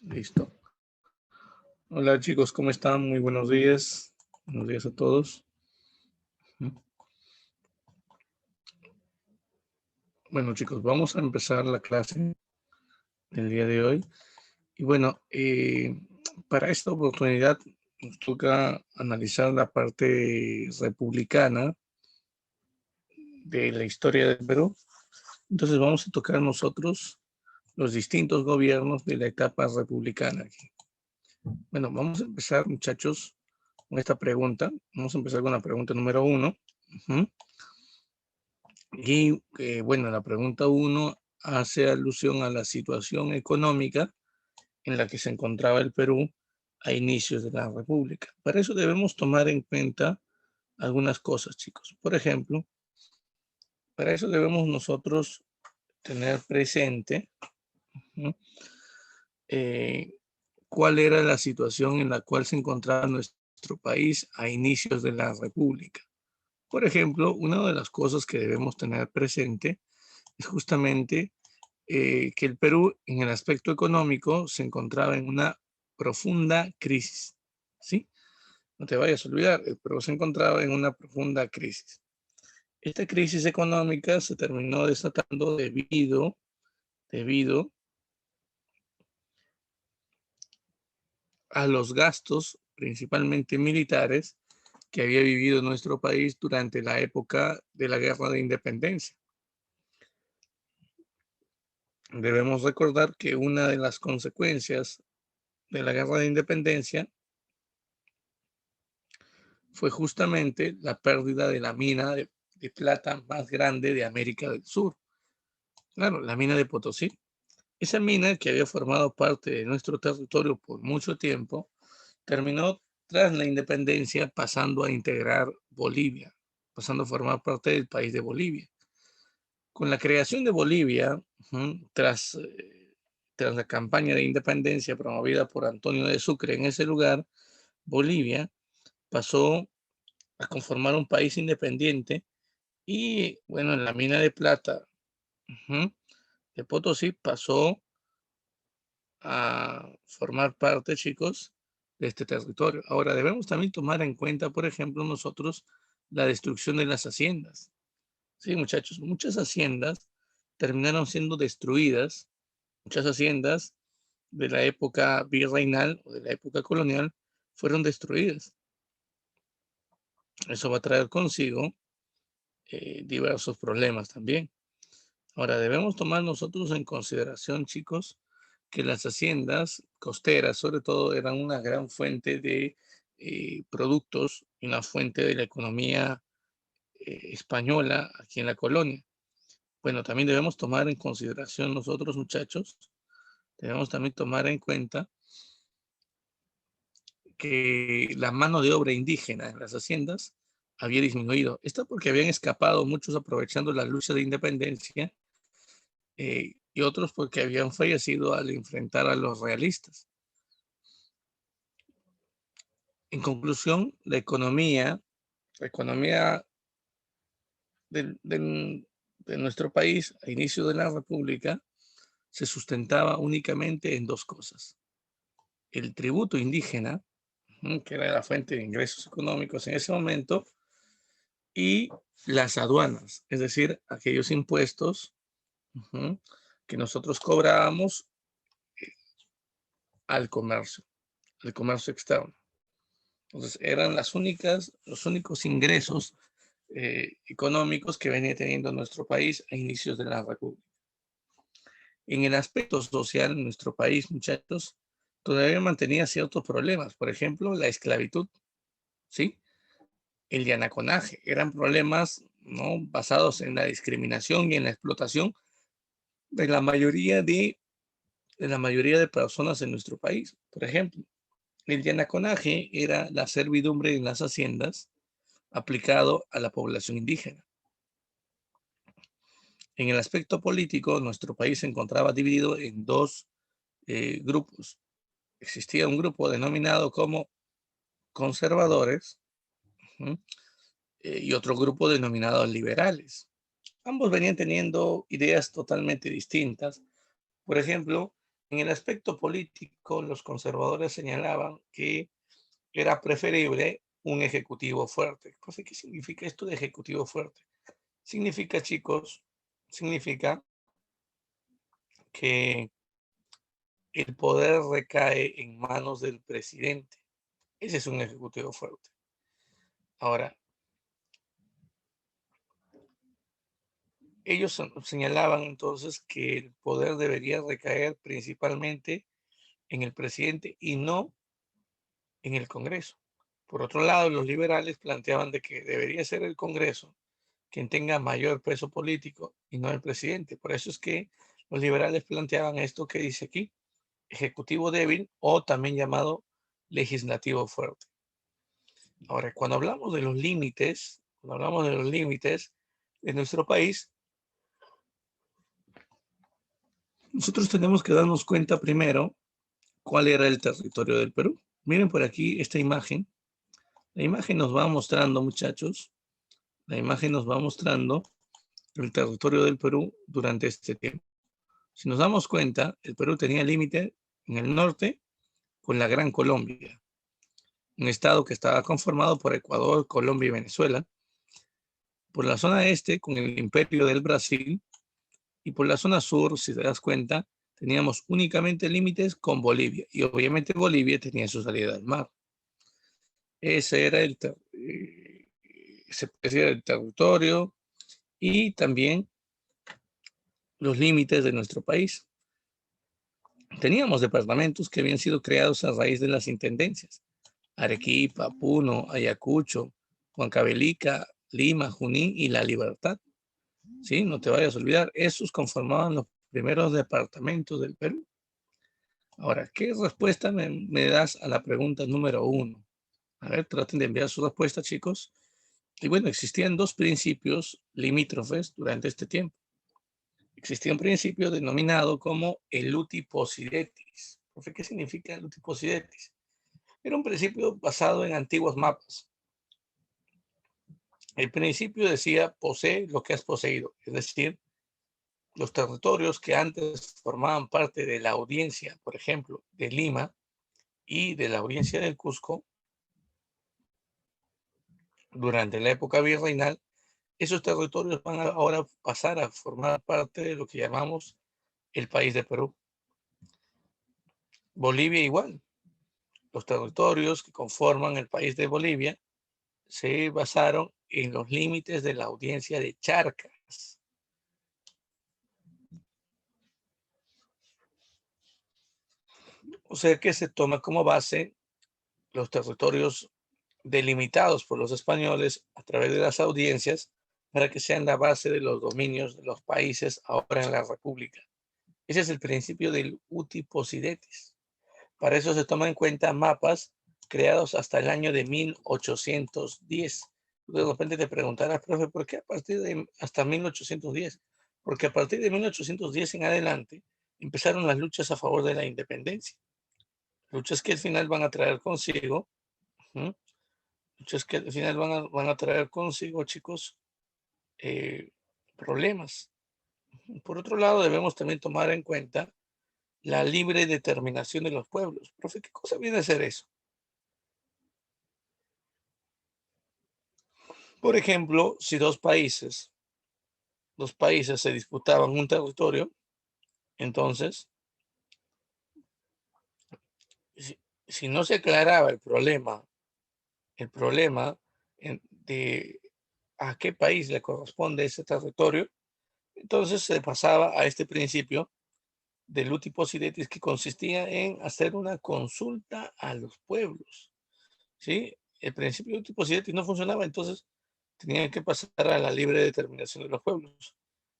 Listo. Hola chicos, ¿cómo están? Muy buenos días. Buenos días a todos. Bueno chicos, vamos a empezar la clase del día de hoy. Y bueno, para esta oportunidad nos toca analizar la parte republicana de la historia del Perú. Entonces vamos a tocar nosotros los distintos gobiernos de la etapa republicana. Bueno, vamos a empezar muchachos con esta pregunta. Vamos a empezar con la pregunta número 1. Y bueno, la pregunta 1 hace alusión a la situación económica en la que se encontraba el Perú a inicios de la República. Para eso debemos tomar en cuenta algunas cosas, chicos. Por ejemplo, para eso debemos nosotros tener presente, ¿no? Cuál era la situación en la cual se encontraba nuestro país a inicios de la República. Por ejemplo, una de las cosas que debemos tener presente es justamente que el Perú en el aspecto económico se encontraba en una profunda crisis, ¿sí? No te vayas a olvidar, el Perú se encontraba en una profunda crisis. Esta crisis económica se terminó desatando debido a los gastos, principalmente militares, que había vivido nuestro país durante la época de la Guerra de Independencia. Debemos recordar que una de las consecuencias de la Guerra de Independencia fue justamente la pérdida de la mina de plata más grande de América del Sur. Claro, la mina de Potosí. Esa mina que había formado parte de nuestro territorio por mucho tiempo, terminó tras la independencia pasando a integrar Bolivia, pasando a formar parte del país de Bolivia. Con la creación de Bolivia, tras la campaña de independencia promovida por Antonio de Sucre en ese lugar, Bolivia pasó a conformar un país independiente y, bueno, en la mina de plata de Potosí pasó a formar parte, chicos, de este territorio. Ahora, debemos también tomar en cuenta, por ejemplo, nosotros la destrucción de las haciendas. Sí, muchachos, muchas haciendas terminaron siendo destruidas, muchas haciendas de la época virreinal o de la época colonial fueron destruidas. Eso va a traer consigo diversos problemas también. Ahora, debemos tomar nosotros en consideración, chicos, que las haciendas costeras, sobre todo, eran una gran fuente de productos y una fuente de la economía española aquí en la colonia. Bueno, también debemos tomar en consideración nosotros, muchachos, debemos también tomar en cuenta que la mano de obra indígena en las haciendas había disminuido. Esto porque habían escapado muchos aprovechando la lucha de independencia y otros porque habían fallecido al enfrentar a los realistas. En conclusión, la economía de nuestro país a inicio de la República se sustentaba únicamente en dos cosas. El tributo indígena, que era la fuente de ingresos económicos en ese momento, y las aduanas, es decir, aquellos impuestos que nosotros cobrábamos al comercio externo. Entonces, eran los únicos ingresos económicos que venía teniendo nuestro país a inicios de la República. En el aspecto social, nuestro país, muchachos, todavía mantenía ciertos problemas. Por ejemplo, la esclavitud, ¿sí? El yanaconaje. Eran problemas, ¿no?, basados en la discriminación y en la explotación de la mayoría de personas en nuestro país. Por ejemplo, el yanaconaje era la servidumbre en las haciendas aplicado a la población indígena. En el aspecto político, nuestro país se encontraba dividido en dos grupos. Existía un grupo denominado como conservadores y otro grupo denominado liberales. Ambos venían teniendo ideas totalmente distintas. Por ejemplo, En el aspecto político, los conservadores señalaban que era preferible un ejecutivo fuerte. Entonces, ¿qué significa esto de ejecutivo fuerte? Significa, chicos, significa que el poder recae en manos del presidente. Ese es un ejecutivo fuerte. Ahora, ellos señalaban entonces que el poder debería recaer principalmente en el presidente y no en el Congreso. Por otro lado, los liberales planteaban de que debería ser el Congreso quien tenga mayor peso político y no el presidente. Por eso es que los liberales planteaban esto que dice aquí, ejecutivo débil o también llamado legislativo fuerte. Ahora, cuando hablamos de los límites de nuestro país, nosotros tenemos que darnos cuenta primero cuál era el territorio del Perú. Miren por aquí esta imagen. La imagen nos va mostrando, muchachos, la imagen nos va mostrando el territorio del Perú durante este tiempo. Si nos damos cuenta, el Perú tenía límite en el norte con la Gran Colombia, un estado que estaba conformado por Ecuador, Colombia y Venezuela, por la zona este con el Imperio del Brasil y por la zona sur, si te das cuenta, teníamos únicamente límites con Bolivia y obviamente Bolivia tenía su salida al mar. Ese era el territorio y también los límites de nuestro país. Teníamos departamentos que habían sido creados a raíz de las intendencias. Arequipa, Puno, Ayacucho, Huancavelica, Lima, Junín y La Libertad. Sí, no te vayas a olvidar, esos conformaban los primeros departamentos del Perú. Ahora, ¿qué respuesta me das a la pregunta número 1? A ver, traten de enviar su respuesta, chicos. Y bueno, existían dos principios limítrofes durante este tiempo. Existía un principio denominado como el uti possidetis. ¿Qué significa el uti possidetis? Era un principio basado en antiguos mapas. El principio decía, posee lo que has poseído, es decir, los territorios que antes formaban parte de la audiencia, por ejemplo, de Lima y de la audiencia del Cusco, durante la época virreinal, esos territorios van a ahora pasar a formar parte de lo que llamamos el país de Perú. Bolivia igual. Los territorios que conforman el país de Bolivia se basaron en los límites de la audiencia de Charcas. O sea que se toma como base los territorios delimitados por los españoles a través de las audiencias para que sean la base de los dominios de los países ahora en la República. Ese es el principio del uti possidetis. Para eso se toman en cuenta mapas creados hasta el año de 1810. De repente te preguntarás, profe, ¿por qué a partir de hasta 1810? Porque a partir de 1810 en adelante empezaron las luchas a favor de la independencia. Luchas que al final van a traer consigo, luchas que al final van a traer consigo, chicos, problemas. Por otro lado, debemos también tomar en cuenta la libre determinación de los pueblos. Profe, ¿qué cosa viene a ser eso? Por ejemplo, si dos países se disputaban un territorio, entonces, si, si no se aclaraba el problema de a qué país le corresponde ese territorio, entonces se pasaba a este principio del uti possidetis que consistía en hacer una consulta a los pueblos. ¿Sí? El principio de uti possidetis no funcionaba, entonces tenían que pasar a la libre determinación de los pueblos.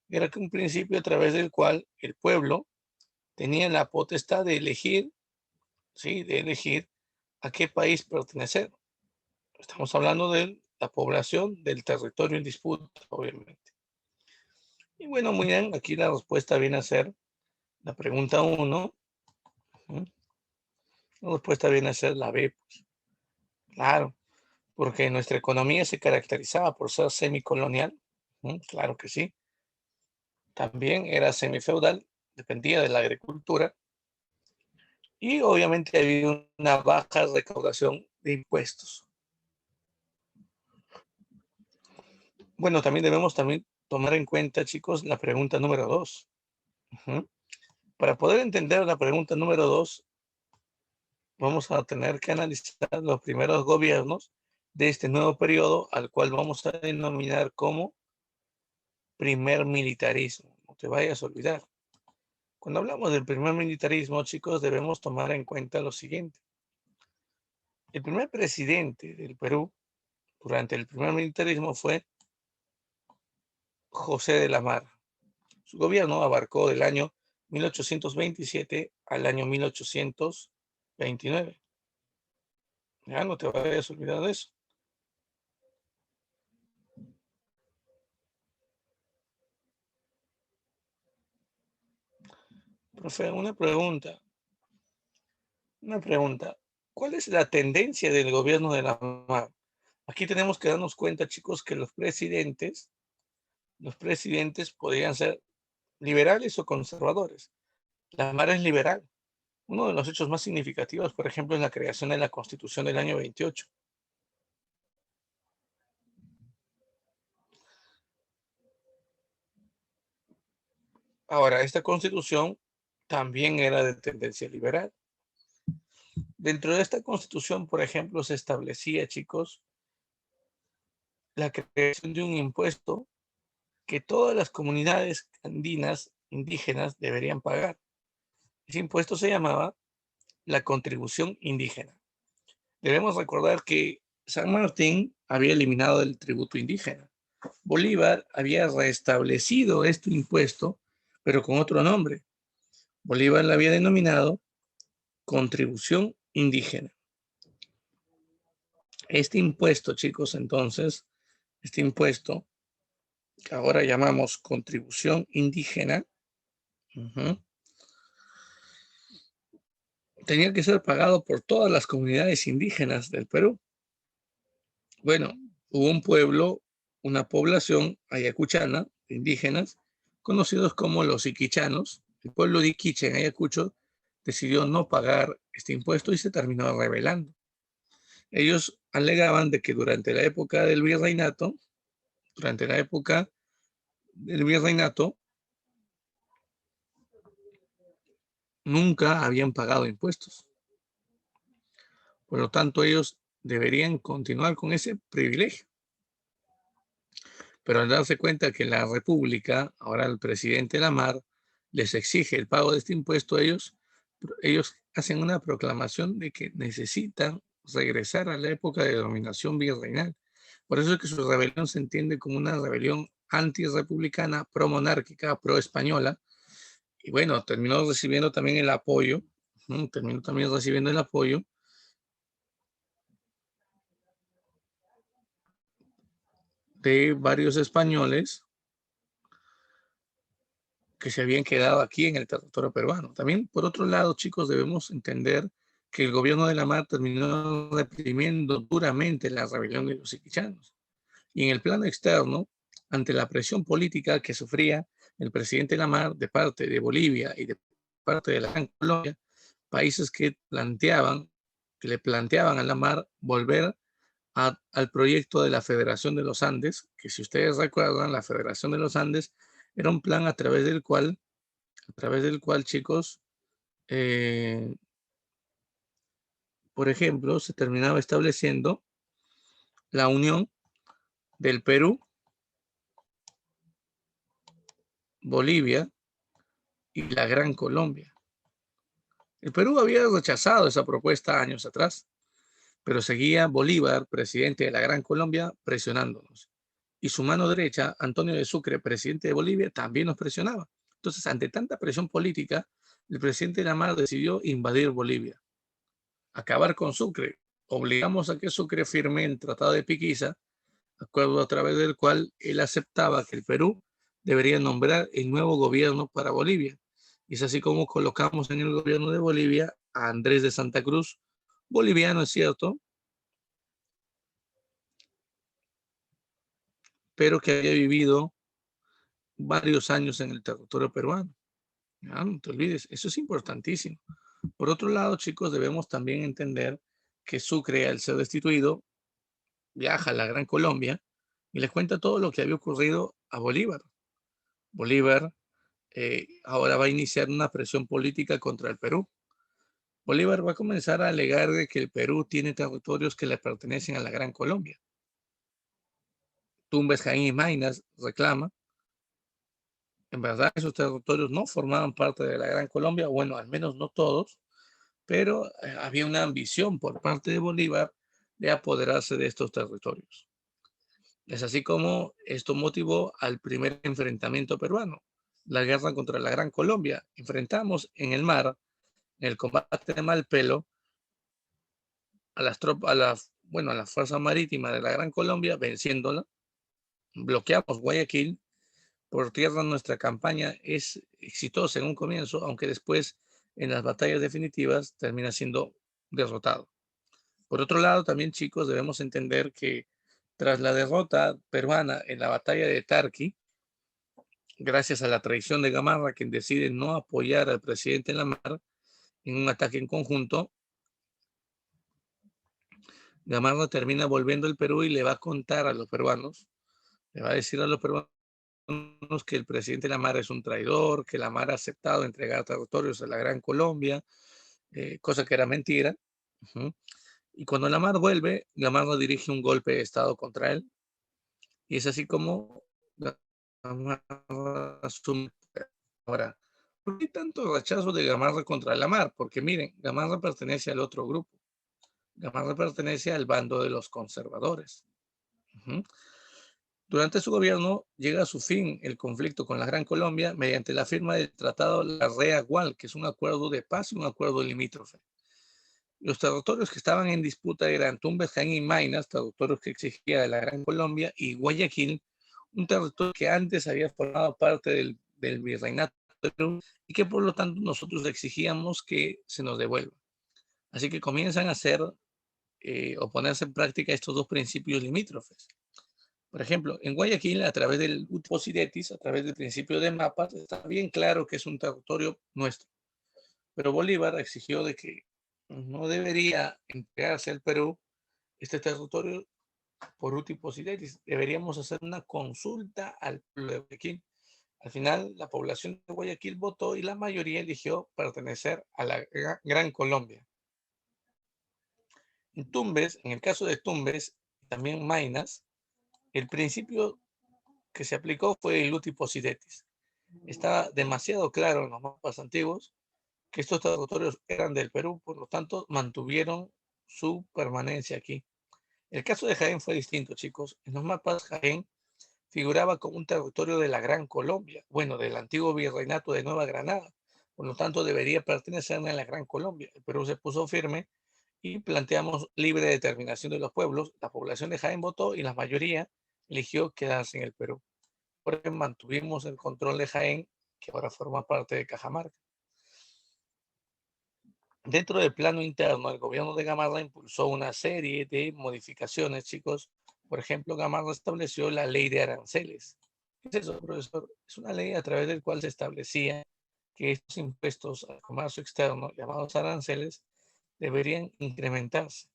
Era un principio a través del cual el pueblo tenía la potestad de elegir, ¿sí? De elegir a qué país pertenecer. Estamos hablando de la población del territorio en disputa, obviamente. Y bueno, muy bien, aquí la respuesta viene a ser la pregunta 1. La respuesta viene a ser la B. Pues. Claro, porque nuestra economía se caracterizaba por ser semicolonial. Claro que sí. También era semifeudal, dependía de la agricultura Y obviamente había una baja recaudación de impuestos. Bueno, también debemos tomar en cuenta, chicos, la pregunta número 2. Para poder entender la pregunta número 2, vamos a tener que analizar los primeros gobiernos de este nuevo periodo, al cual vamos a denominar como primer militarismo. No te vayas a olvidar. Cuando hablamos del primer militarismo, chicos, debemos tomar en cuenta lo siguiente. El primer presidente del Perú durante el primer militarismo fue José de la Mar. Su gobierno abarcó del año 1827 al año 1829. Ya no te vayas a olvidar de eso. Profe, una pregunta. ¿Cuál es la tendencia del gobierno de la Mar? Aquí tenemos que darnos cuenta, chicos, que los presidentes podrían ser liberales o conservadores. La Mar es liberal. Uno de los hechos más significativos, por ejemplo, es la creación de la Constitución del año 28. Ahora, esta Constitución también era de tendencia liberal. Dentro de esta Constitución, por ejemplo, se establecía, chicos, la creación de un impuesto que todas las comunidades andinas indígenas deberían pagar. Ese impuesto se llamaba la contribución indígena. Debemos recordar que San Martín había eliminado el tributo indígena. Bolívar había restablecido este impuesto, pero con otro nombre. Bolívar la había denominado contribución indígena. Este impuesto, chicos, entonces, este impuesto que ahora llamamos contribución indígena, tenía que ser pagado por todas las comunidades indígenas del Perú. Bueno, hubo un pueblo, una población ayacuchana, de indígenas, conocidos como los iquichanos. El pueblo de Iquiche en Ayacucho decidió no pagar este impuesto y se terminó rebelando. Ellos alegaban de que durante la época del virreinato, nunca habían pagado impuestos. Por lo tanto, ellos deberían continuar con ese privilegio. Pero al darse cuenta que la República, ahora el presidente Lamar, les exige el pago de este impuesto, ellos hacen una proclamación de que necesitan regresar a la época de dominación virreinal. Por eso es que su rebelión se entiende como una rebelión antirrepublicana, pro-monárquica, pro-española. Y bueno, terminó recibiendo también el apoyo, ¿no? Terminó también recibiendo el apoyo de varios españoles que se habían quedado aquí en el territorio peruano. También, por otro lado, chicos, debemos entender que el gobierno de la Mar terminó reprimiendo duramente la rebelión de los iquichanos. Y en el plano externo, ante la presión política que sufría el presidente Lamar de parte de Bolivia y de parte de la Gran Colombia, países que le planteaban a Lamar volver al proyecto de la Federación de los Andes, que si ustedes recuerdan, la Federación de los Andes era un plan a través del cual, chicos, eh, por ejemplo, se terminaba estableciendo la unión del Perú, Bolivia y la Gran Colombia. El Perú había rechazado esa propuesta años atrás, pero seguía Bolívar, presidente de la Gran Colombia, presionándonos. Y su mano derecha, Antonio de Sucre, presidente de Bolivia, también nos presionaba. Entonces, ante tanta presión política, el presidente Lamar decidió invadir Bolivia, acabar con Sucre. Obligamos a que Sucre firme el Tratado de Piquiza, acuerdo a través del cual él aceptaba que el Perú debería nombrar el nuevo gobierno para Bolivia. Y es así como colocamos en el gobierno de Bolivia a Andrés de Santa Cruz, boliviano, es cierto, pero que había vivido varios años en el territorio peruano. Ya, no te olvides, eso es importantísimo, Por otro lado, chicos, debemos también entender que Sucre, al ser destituido, viaja a la Gran Colombia y le cuenta todo lo que había ocurrido a Bolívar. Bolívar ahora va a iniciar una presión política contra el Perú. Bolívar va a comenzar a alegar de que el Perú tiene territorios que le pertenecen a la Gran Colombia. Tumbes, Jaén y Maynas reclama. En verdad, esos territorios no formaban parte de la Gran Colombia, bueno, al menos no todos, pero había una ambición por parte de Bolívar de apoderarse de estos territorios. Es así como esto motivó al primer enfrentamiento peruano, la guerra contra la Gran Colombia. Enfrentamos en el mar, en el combate de Malpelo, a las tropas, a la fuerza marítima de la Gran Colombia, venciéndola. Bloqueamos Guayaquil. Por tierra nuestra campaña es exitosa en un comienzo, aunque después en las batallas definitivas termina siendo derrotado. Por otro lado, también chicos, debemos entender que tras la derrota peruana en la batalla de Tarqui, gracias a la traición de Gamarra, quien decide no apoyar al presidente en la mar en un ataque en conjunto, Gamarra termina volviendo al Perú y le va a contar a los peruanos, le va a decir a los peruanos que el presidente Lamar es un traidor, que Lamar ha aceptado entregar territorios a la Gran Colombia, cosa que era mentira. Uh-huh. Y cuando Lamar vuelve, Gamarra dirige un golpe de Estado contra él. Y es así como Gamarra asume. Ahora, ¿por qué tanto rechazo de Gamarra contra Lamar? Porque miren, Gamarra pertenece al otro grupo. Gamarra pertenece al bando de los conservadores. Uh-huh. Durante su gobierno llega a su fin el conflicto con la Gran Colombia mediante la firma del Tratado Larrea-Gual, que es un acuerdo de paz y un acuerdo limítrofe. Los territorios que estaban en disputa eran Tumbes, Jaén y Maynas, territorios que exigía de la Gran Colombia, y Guayaquil, un territorio que antes había formado parte del virreinato de Perú y que por lo tanto nosotros exigíamos que se nos devuelva. Así que comienzan a hacer o ponerse en práctica estos dos principios limítrofes. Por ejemplo, en Guayaquil, a través del Posidetis, a través del principio de mapas, está bien claro que es un territorio nuestro. Pero Bolívar exigió de que no debería entregarse al Perú este territorio por uti possidetis. Deberíamos hacer una consulta al pueblo de Guayaquil. Al final, la población de Guayaquil votó y la mayoría eligió pertenecer a la Gran Colombia. En Tumbes, en el caso de Tumbes, también Maynas, el principio que se aplicó fue el uti possidetis. Estaba demasiado claro en los mapas antiguos que estos territorios eran del Perú, por lo tanto mantuvieron su permanencia aquí. El caso de Jaén fue distinto, chicos. En los mapas Jaén figuraba como un territorio de la Gran Colombia, bueno, del antiguo virreinato de Nueva Granada. Por lo tanto, debería pertenecer a la Gran Colombia. El Perú se puso firme y planteamos libre determinación de los pueblos. La población de Jaén votó y la mayoría eligió quedarse en el Perú. Porque mantuvimos el control de Jaén, que ahora forma parte de Cajamarca. Dentro del plano interno, el gobierno de Gamarra impulsó una serie de modificaciones, chicos. Por ejemplo, Gamarra estableció la ley de aranceles. ¿Qué es eso, profesor? Es una ley a través del cual se establecía que estos impuestos al comercio externo, llamados aranceles, deberían incrementarse.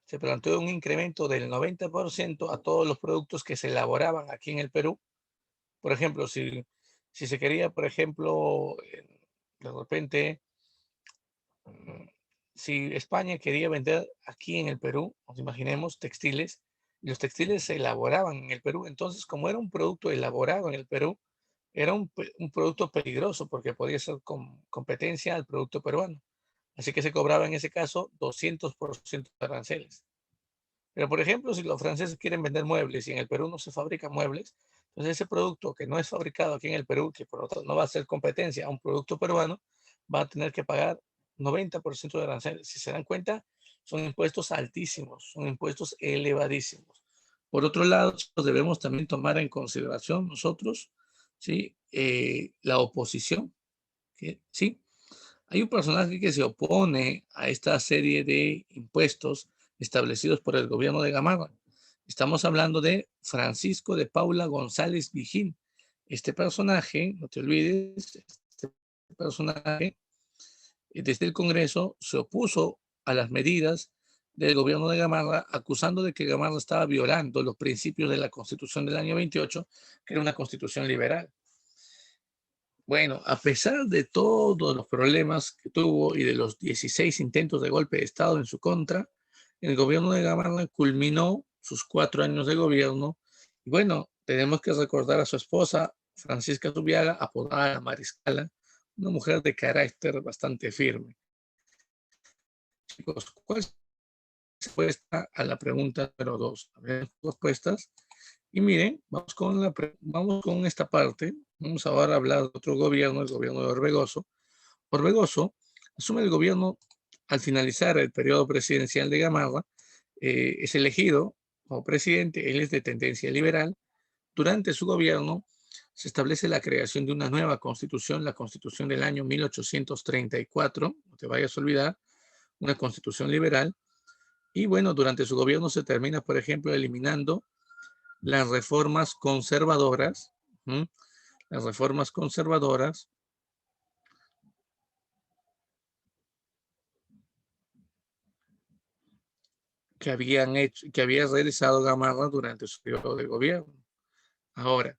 Se planteó un incremento del 90% a todos los productos que se elaboraban aquí en el Perú. Por ejemplo, si se quería, por ejemplo, de repente, si España quería vender aquí en el Perú, nos imaginemos textiles, y los textiles se elaboraban en el Perú, entonces como era un producto elaborado en el Perú, era un producto peligroso porque podía ser competencia al producto peruano. Así que se cobraba en ese caso 200% de aranceles. Pero por ejemplo, si los franceses quieren vender muebles y en el Perú no se fabrican muebles, entonces ese producto que no es fabricado aquí en el Perú, que por lo tanto no va a ser competencia a un producto peruano, va a tener que pagar 90% de aranceles. Si se dan cuenta, son impuestos altísimos, son impuestos elevadísimos. Por otro lado, debemos también tomar en consideración nosotros, ¿sí? La oposición, ¿sí? Hay un personaje que se opone a esta serie de impuestos establecidos por el gobierno de Gamarra. Estamos hablando de Francisco de Paula González Vigín. Este personaje, no te olvides, este personaje desde el Congreso se opuso a las medidas del gobierno de Gamarra, acusando de que Gamarra estaba violando los principios de la Constitución del año 28, que era una constitución liberal. Bueno, a pesar de todos los problemas que tuvo y de los 16 intentos de golpe de Estado en su contra, el gobierno de Gamarra culminó sus 4 años de gobierno. Y bueno, tenemos que recordar a su esposa, Francisca Zubiaga, apodada Mariscala, una mujer de carácter bastante firme. Chicos, ¿cuál es la respuesta a la pregunta número 2? A ver, respuestas. Y miren, vamos con esta parte. Vamos ahora a hablar de otro gobierno, el gobierno de Orbegoso. Orbegoso asume el gobierno al finalizar el periodo presidencial de Gamarra. Es elegido como presidente, él es de tendencia liberal. Durante su gobierno se establece la creación de una nueva constitución, la constitución del año 1834, no te vayas a olvidar, una constitución liberal. Y bueno, durante su gobierno se termina, por ejemplo, eliminando las reformas conservadoras, ¿m? Las reformas conservadoras que había realizado Gamarra durante su periodo de gobierno. Ahora,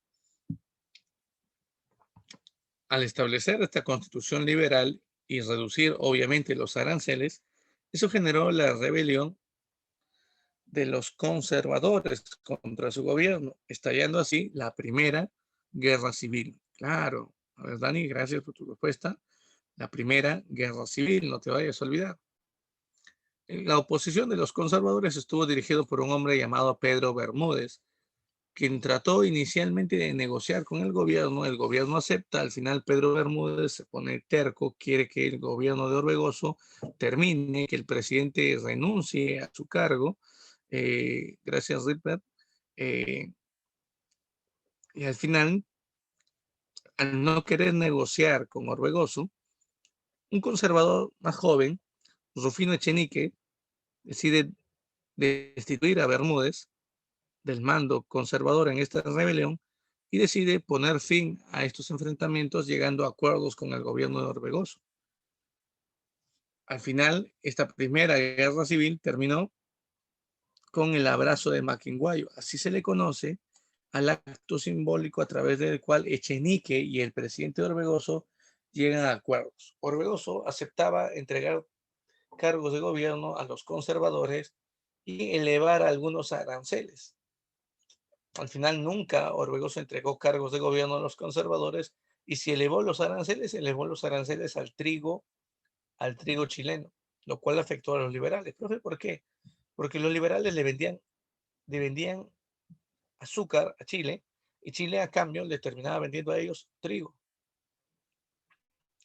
al establecer esta constitución liberal y reducir obviamente los aranceles, eso generó la rebelión de los conservadores contra su gobierno, estallando así la primera guerra civil. Claro, a ver, Dani, gracias por tu respuesta. La primera guerra civil, no te vayas a olvidar. La oposición de los conservadores estuvo dirigido por un hombre llamado Pedro Bermúdez, quien trató inicialmente de negociar con el gobierno acepta, al final Pedro Bermúdez se pone terco, quiere que el gobierno de Orbegoso termine, que el presidente renuncie a su cargo, gracias Ripper, eh, y al final, al no querer negociar con Orbegoso, un conservador más joven, Rufino Echenique, decide destituir a Bermúdez del mando conservador en esta rebelión y decide poner fin a estos enfrentamientos llegando a acuerdos con el gobierno de Orbegoso. Al final, esta primera guerra civil terminó con el abrazo de Maquinguayo. Así se le conoce al acto simbólico a través del cual Echenique y el presidente de Orbegoso llegan a acuerdos. Orbegoso aceptaba entregar cargos de gobierno a los conservadores y elevar algunos aranceles. Al final nunca Orbegoso entregó cargos de gobierno a los conservadores y si elevó los aranceles al trigo chileno, lo cual afectó a los liberales. Profe, ¿por qué? Porque los liberales le vendían azúcar a Chile y Chile a cambio le terminaba vendiendo a ellos trigo.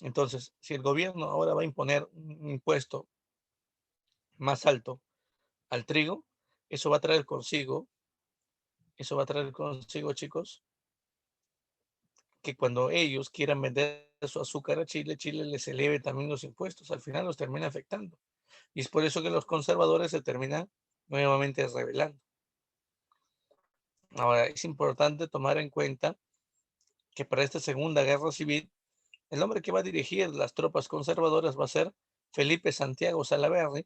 Entonces, si el gobierno ahora va a imponer un impuesto más alto al trigo, eso va a traer consigo, chicos, que cuando ellos quieran vender su azúcar a Chile, Chile les eleve también los impuestos. Al final los termina afectando. Y es por eso que los conservadores se terminan nuevamente rebelando. Ahora, es importante tomar en cuenta que para esta segunda guerra civil, el hombre que va a dirigir las tropas conservadoras va a ser Felipe Santiago Salaverry,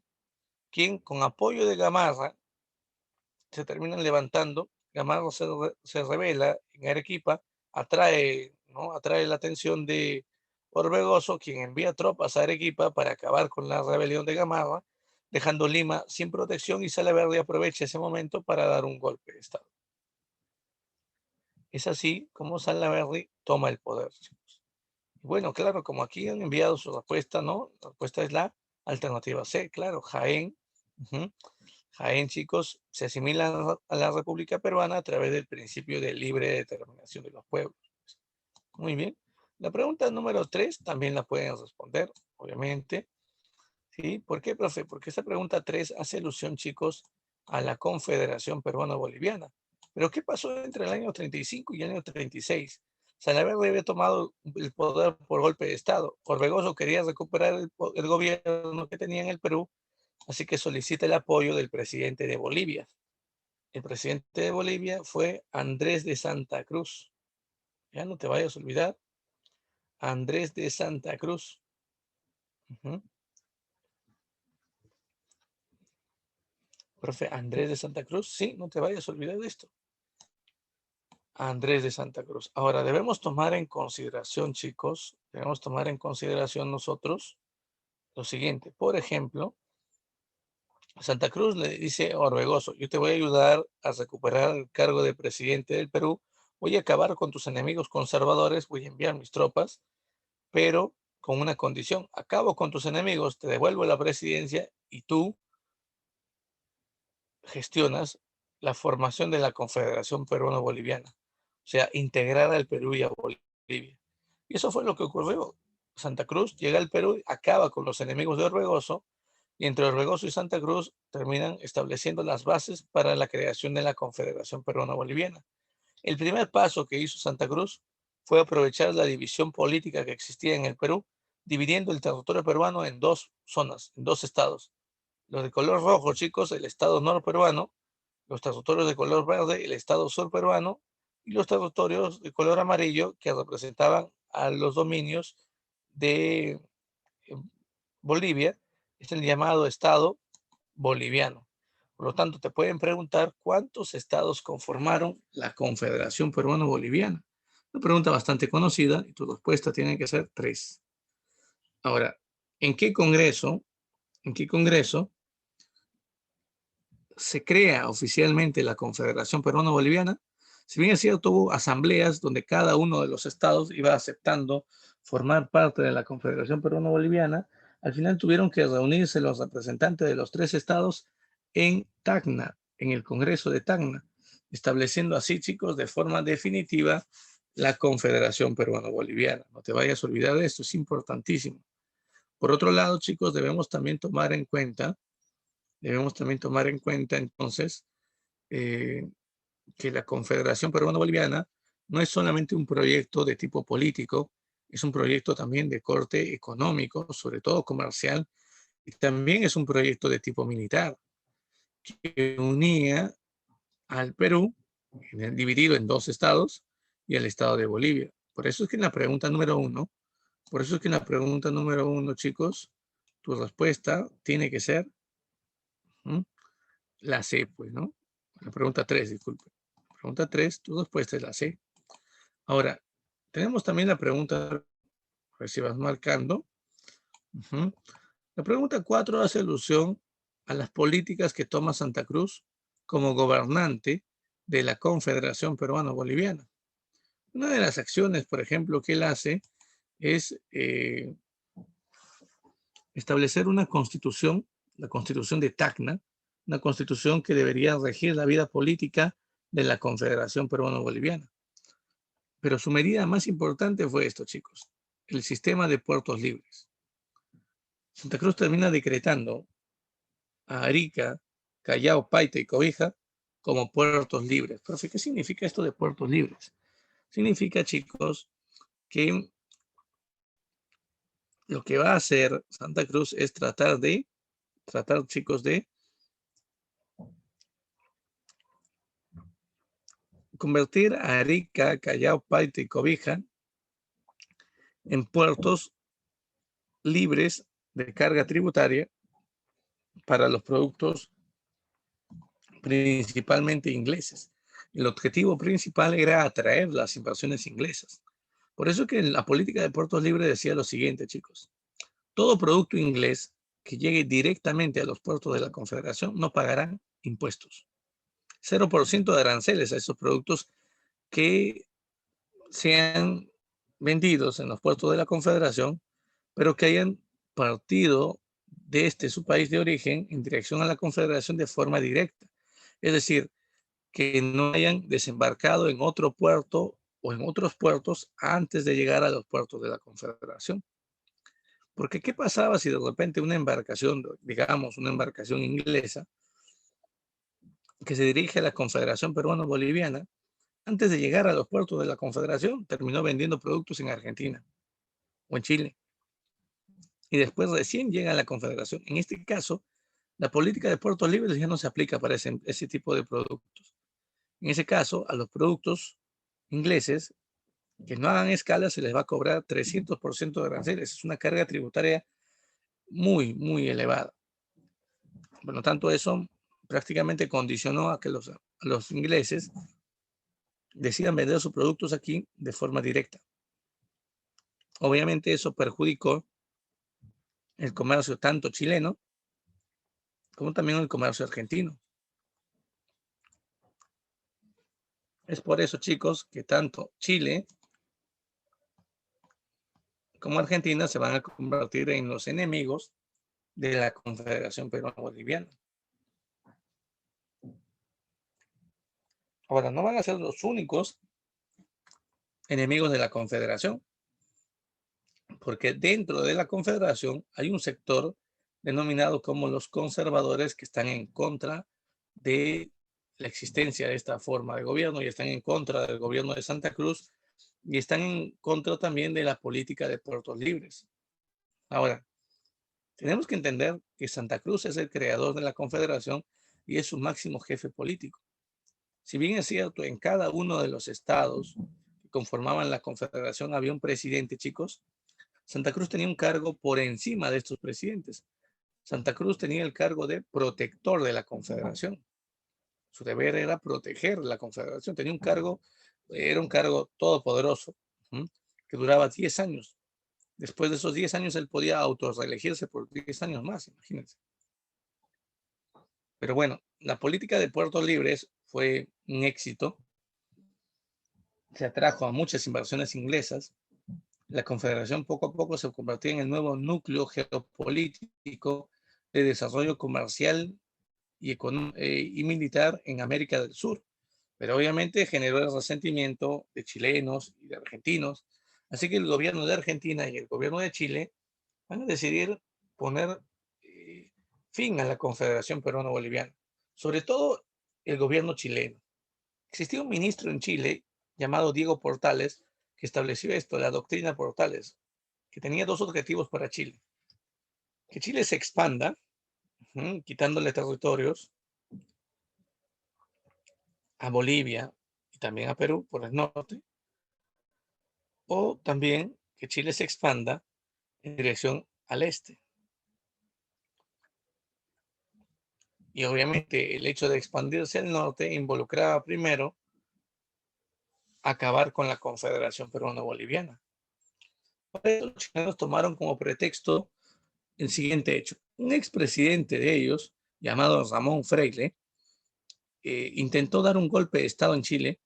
quien con apoyo de Gamarra se terminan levantando. Gamarra se revela en Arequipa, atrae la atención de Orbegoso, quien envía tropas a Arequipa para acabar con la rebelión de Gamarra, dejando Lima sin protección y Salaverry aprovecha ese momento para dar un golpe de Estado. Es así como Salaverry toma el poder, chicos. Y bueno, claro, como aquí han enviado su respuesta, ¿no? La respuesta es la alternativa C, claro, Jaén. Jaén, chicos, se asimila a la República Peruana a través del principio de libre determinación de los pueblos. Muy bien. La pregunta número 3 también la pueden responder, obviamente. ¿Sí? ¿Por qué, profe? Porque esta pregunta 3 hace alusión, chicos, a la Confederación Peruano-Boliviana. Pero ¿qué pasó entre el año 35 y el año 36? Salaverry había tomado el poder por golpe de Estado. Orbegoso quería recuperar el gobierno que tenía en el Perú, así que solicita el apoyo del presidente de Bolivia. El presidente de Bolivia fue Andrés de Santa Cruz. Ya no te vayas a olvidar, Andrés de Santa Cruz. Ujú. Profe Andrés de Santa Cruz, sí, no te vayas a olvidar de esto. Andrés de Santa Cruz. Ahora, debemos tomar en consideración, chicos, debemos tomar en consideración nosotros lo siguiente. Por ejemplo, Santa Cruz le dice a Orbegoso, yo te voy a ayudar a recuperar el cargo de presidente del Perú, voy a acabar con tus enemigos conservadores, voy a enviar mis tropas, pero con una condición, acabo con tus enemigos, te devuelvo la presidencia y tú gestionas la formación de la Confederación Peruano-Boliviana, o sea, integrar al Perú y a Bolivia. Y eso fue lo que ocurrió. Santa Cruz llega al Perú, acaba con los enemigos de Orbegoso, y entre Orbegoso y Santa Cruz terminan estableciendo las bases para la creación de la Confederación Peruano-Boliviana. El primer paso que hizo Santa Cruz fue aprovechar la división política que existía en el Perú, dividiendo el territorio peruano en dos zonas, en dos estados. Los de color rojo, chicos, el estado norperuano, los territorios de color verde, el estado surperuano, y los territorios de color amarillo que representaban a los dominios de Bolivia, es el llamado estado boliviano. Por lo tanto, te pueden preguntar cuántos estados conformaron la Confederación Peruano-Boliviana. Una pregunta bastante conocida y tu respuesta tiene que ser 3. Ahora, ¿en qué congreso se crea oficialmente la Confederación Peruano-Boliviana? Si bien es cierto, hubo asambleas donde cada uno de los estados iba aceptando formar parte de la Confederación Peruano-Boliviana, al final tuvieron que reunirse los representantes de los 3 estados en Tacna, en el Congreso de Tacna, estableciendo así, chicos, de forma definitiva la Confederación Peruano-Boliviana. No te vayas a olvidar de esto, es importantísimo. Por otro lado, chicos, debemos también tomar en cuenta entonces eh, que la Confederación Peruano-Boliviana no es solamente un proyecto de tipo político, es un proyecto también de corte económico, sobre todo comercial, y también es un proyecto de tipo militar, que unía al Perú, dividido en 2 estados, y al estado de Bolivia. Por eso es que en la pregunta número uno, chicos, tu respuesta tiene que ser la C, pues, ¿no? La pregunta 3, disculpe. Pregunta 3, tu respuesta es la C. Ahora, tenemos también la pregunta, a ver si vas marcando. Ujú. La pregunta 4 hace alusión a las políticas que toma Santa Cruz como gobernante de la Confederación Peruano-Boliviana. Una de las acciones, por ejemplo, que él hace es establecer una constitución, la constitución de Tacna, una constitución que debería regir la vida política de la Confederación Peruano-Boliviana. Pero su medida más importante fue esto, chicos, el sistema de puertos libres. Santa Cruz termina decretando a Arica, Callao, Paita y Cobija como puertos libres. Profe, ¿qué significa esto de puertos libres? Significa, chicos, que lo que va a hacer Santa Cruz es tratar, chicos, de convertir a Arica, Callao, Paita y Cobija en puertos libres de carga tributaria para los productos principalmente ingleses. El objetivo principal era atraer las inversiones inglesas. Por eso que la política de puertos libres decía lo siguiente, chicos. Todo producto inglés que llegue directamente a los puertos de la Confederación no pagarán impuestos. 0% de aranceles a esos productos que sean vendidos en los puertos de la Confederación, pero que hayan partido de su país de origen en dirección a la Confederación de forma directa. Es decir, que no hayan desembarcado en otro puerto o en otros puertos antes de llegar a los puertos de la Confederación. Porque ¿qué pasaba si de repente una embarcación, digamos, una embarcación inglesa, que se dirige a la Confederación Peruano-Boliviana, antes de llegar a los puertos de la Confederación, terminó vendiendo productos en Argentina o en Chile, y después recién llega a la Confederación? En este caso, la política de puertos libres ya no se aplica para ese tipo de productos. En ese caso, a los productos ingleses que no hagan escala se les va a cobrar 300% de aranceles. Es una carga tributaria muy, muy elevada. Por lo tanto, eso prácticamente condicionó a que los ingleses decidan vender sus productos aquí de forma directa. Obviamente eso perjudicó el comercio tanto chileno como también el comercio argentino. Es por eso, chicos, que tanto Chile como Argentina se van a convertir en los enemigos de la Confederación Peruano-Boliviana. Ahora, no van a ser los únicos enemigos de la Confederación, porque dentro de la Confederación hay un sector denominado como los conservadores que están en contra de la existencia de esta forma de gobierno y están en contra del gobierno de Santa Cruz y están en contra también de la política de puertos libres. Ahora, tenemos que entender que Santa Cruz es el creador de la Confederación y es su máximo jefe político. Si bien es cierto, en cada uno de los estados que conformaban la Confederación había un presidente, chicos, Santa Cruz tenía un cargo por encima de estos presidentes. Santa Cruz tenía el cargo de protector de la Confederación. Su deber era proteger la Confederación. Tenía un cargo, era un cargo todopoderoso, que duraba 10 años. Después de esos 10 años, él podía autorreelegirse por 10 años más, imagínense. Pero bueno, la política de puertos libres fue un éxito. Se atrajo a muchas inversiones inglesas. La Confederación poco a poco se convirtió en el nuevo núcleo geopolítico de desarrollo comercial y militar en América del Sur. Pero obviamente generó el resentimiento de chilenos y de argentinos. Así que el gobierno de Argentina y el gobierno de Chile van a decidir poner fin a la Confederación Peruano-Boliviana. Sobre todo el gobierno chileno. Existía un ministro en Chile llamado Diego Portales que estableció esto, la doctrina Portales, que tenía dos objetivos para Chile. Que Chile se expanda, quitándole territorios a Bolivia y también a Perú por el norte, o también que Chile se expanda en dirección al este. Y obviamente el hecho de expandirse al norte involucraba primero acabar con la Confederación Peruano-Boliviana. Por eso los chilenos tomaron como pretexto el siguiente hecho. Un expresidente de ellos, llamado Ramón Freire, intentó dar un golpe de Estado en Chile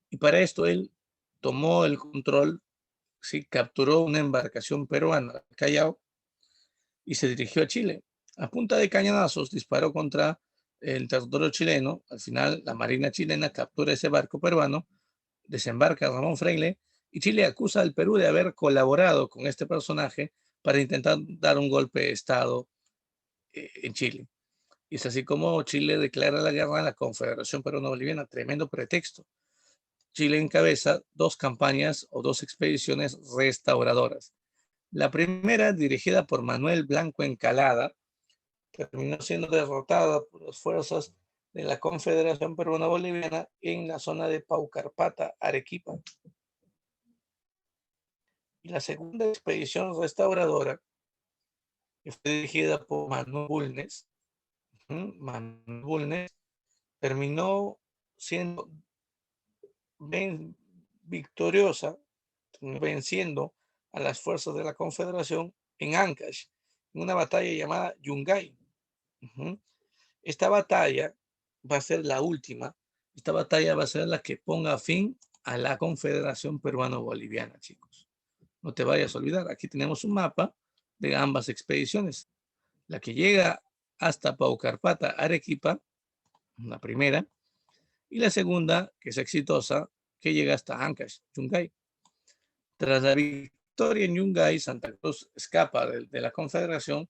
y para esto él tomó el control, ¿sí? Capturó una embarcación peruana, Callao, y se dirigió a Chile. A punta de cañonazos disparó contra el territorio chileno. Al final, la Marina chilena captura ese barco peruano, desembarca a Ramón Freire y Chile acusa al Perú de haber colaborado con este personaje para intentar dar un golpe de Estado en Chile. Y es así como Chile declara la guerra a la Confederación Peruano-Boliviana. Tremendo pretexto. Chile encabeza dos campañas o dos expediciones restauradoras. La primera, dirigida por Manuel Blanco Encalada, terminó siendo derrotada por las fuerzas de la Confederación Peruana-Boliviana en la zona de Paucarpata, Arequipa. Y la segunda expedición restauradora, que fue dirigida por Manuel Bulnes, Manuel Bulnes terminó siendo victoriosa, venciendo a las fuerzas de la Confederación en Ancash, en una batalla llamada Yungay. Esta batalla va a ser la última. Esta batalla va a ser la que ponga fin a la Confederación Peruano-Boliviana, chicos. No te vayas a olvidar, aquí tenemos un mapa de ambas expediciones. La que llega hasta Paucarpata, Arequipa, la primera, y la segunda, que es exitosa, que llega hasta Ancash, Yungay. Tras la victoria en Yungay, Santa Cruz escapa de la Confederación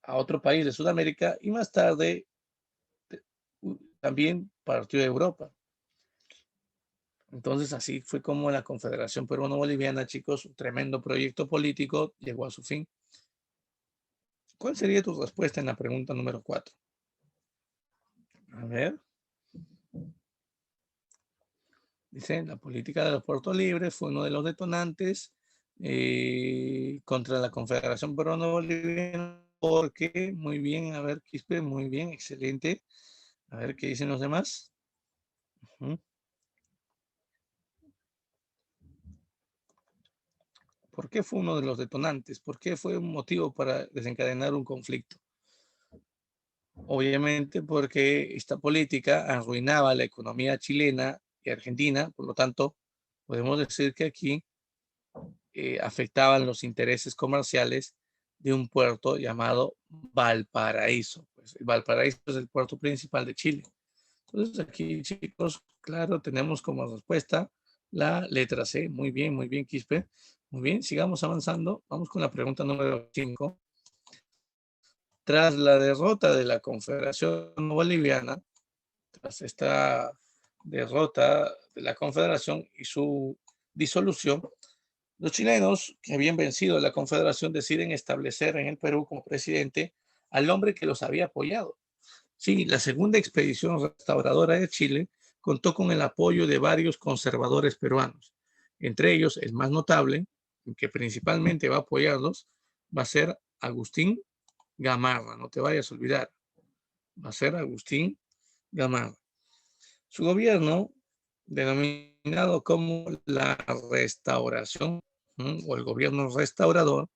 a otro país de Sudamérica y más tarde también partió de Europa. Entonces así fue como la Confederación Peruano-Boliviana, chicos, un tremendo proyecto político, llegó a su fin. ¿Cuál sería tu respuesta en la pregunta número 4? A ver. Dice, la política de los puertos libres fue uno de los detonantes contra la Confederación Peruano-Boliviana, porque, muy bien, a ver, Quispe, muy bien, excelente. A ver qué dicen los demás. ¿Por qué fue uno de los detonantes? ¿Por qué fue un motivo para desencadenar un conflicto? Obviamente porque esta política arruinaba la economía chilena y argentina, por lo tanto, podemos decir que aquí afectaban los intereses comerciales de un puerto llamado Valparaíso. Pues, Valparaíso es el puerto principal de Chile. Entonces aquí, chicos, claro, tenemos como respuesta la letra C. Muy bien, Quispe. Muy bien, sigamos avanzando. Vamos con la pregunta número 5. Tras la derrota de la Confederación Boliviana, tras esta derrota de la Confederación y su disolución, los chilenos que habían vencido a la Confederación deciden establecer en el Perú como presidente al hombre que los había apoyado. Sí, la segunda expedición restauradora de Chile contó con el apoyo de varios conservadores peruanos. Entre ellos, el más notable, que principalmente va a apoyarlos, va a ser Agustín Gamarra. No te vayas a olvidar. Va a ser Agustín Gamarra. Su gobierno, denominado como la Restauración o el gobierno restaurador,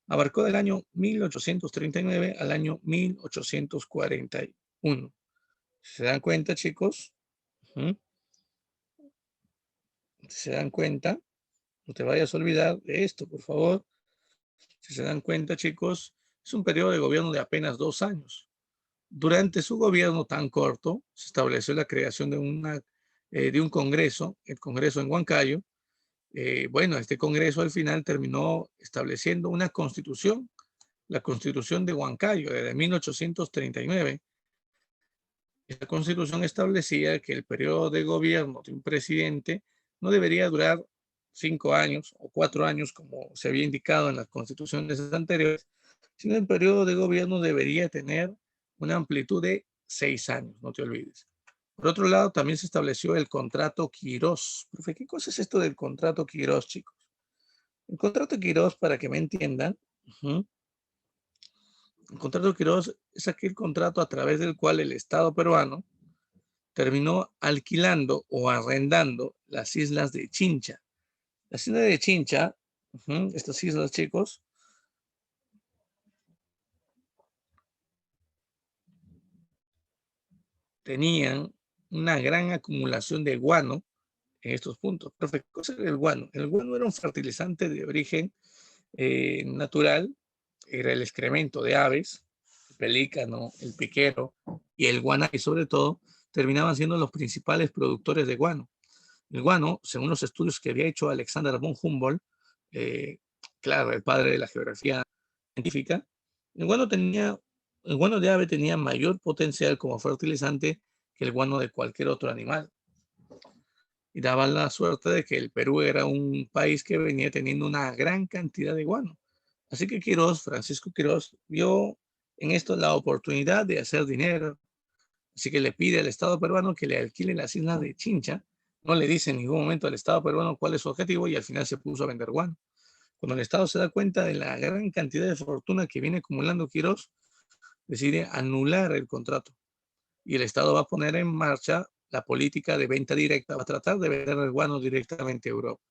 abarcó del año 1839 al año 1841. ¿Se dan cuenta, chicos? ¿Se dan cuenta? No te vayas a olvidar de esto, por favor. Si se dan cuenta, chicos, es un periodo de gobierno de apenas 2 años. Durante su gobierno tan corto, se estableció la creación de un congreso, el Congreso en Huancayo. Bueno, este congreso al final terminó estableciendo una constitución, la Constitución de Huancayo, desde 1839. Esta constitución establecía que el periodo de gobierno de un presidente no debería durar 5 años o 4 años, como se había indicado en las constituciones anteriores, sino el periodo de gobierno debería tener una amplitud de 6 años, no te olvides. Por otro lado, también se estableció el contrato Quirós. Profe, ¿qué cosa es esto del contrato Quirós, chicos? El contrato Quirós, para que me entiendan, el contrato Quirós es aquel contrato a través del cual el Estado peruano terminó alquilando o arrendando las islas de Chincha. Las islas de Chincha, estas islas, chicos, tenían una gran acumulación de guano en estos puntos. Perfecto. ¿Qué cosa era el guano? El guano era un fertilizante de origen natural, era el excremento de aves, el pelícano, el piquero y el guanay, sobre todo, terminaban siendo los principales productores de guano. El guano, según los estudios que había hecho Alexander von Humboldt, eh, claro, el padre de la geografía científica, el guano, el guano de ave tenía mayor potencial como fertilizante que el guano de cualquier otro animal. Y daba la suerte de que el Perú era un país que venía teniendo una gran cantidad de guano. Así que Quirós, Francisco Quirós, vio en esto la oportunidad de hacer dinero. Así que le pide al Estado peruano que le alquile las islas de Chincha. No le dice en ningún momento al Estado peruano cuál es su objetivo y al final se puso a vender guano. Cuando el Estado se da cuenta de la gran cantidad de fortuna que viene acumulando Quirós, decide anular el contrato y el Estado va a poner en marcha la política de venta directa, va a tratar de vender el guano directamente a Europa.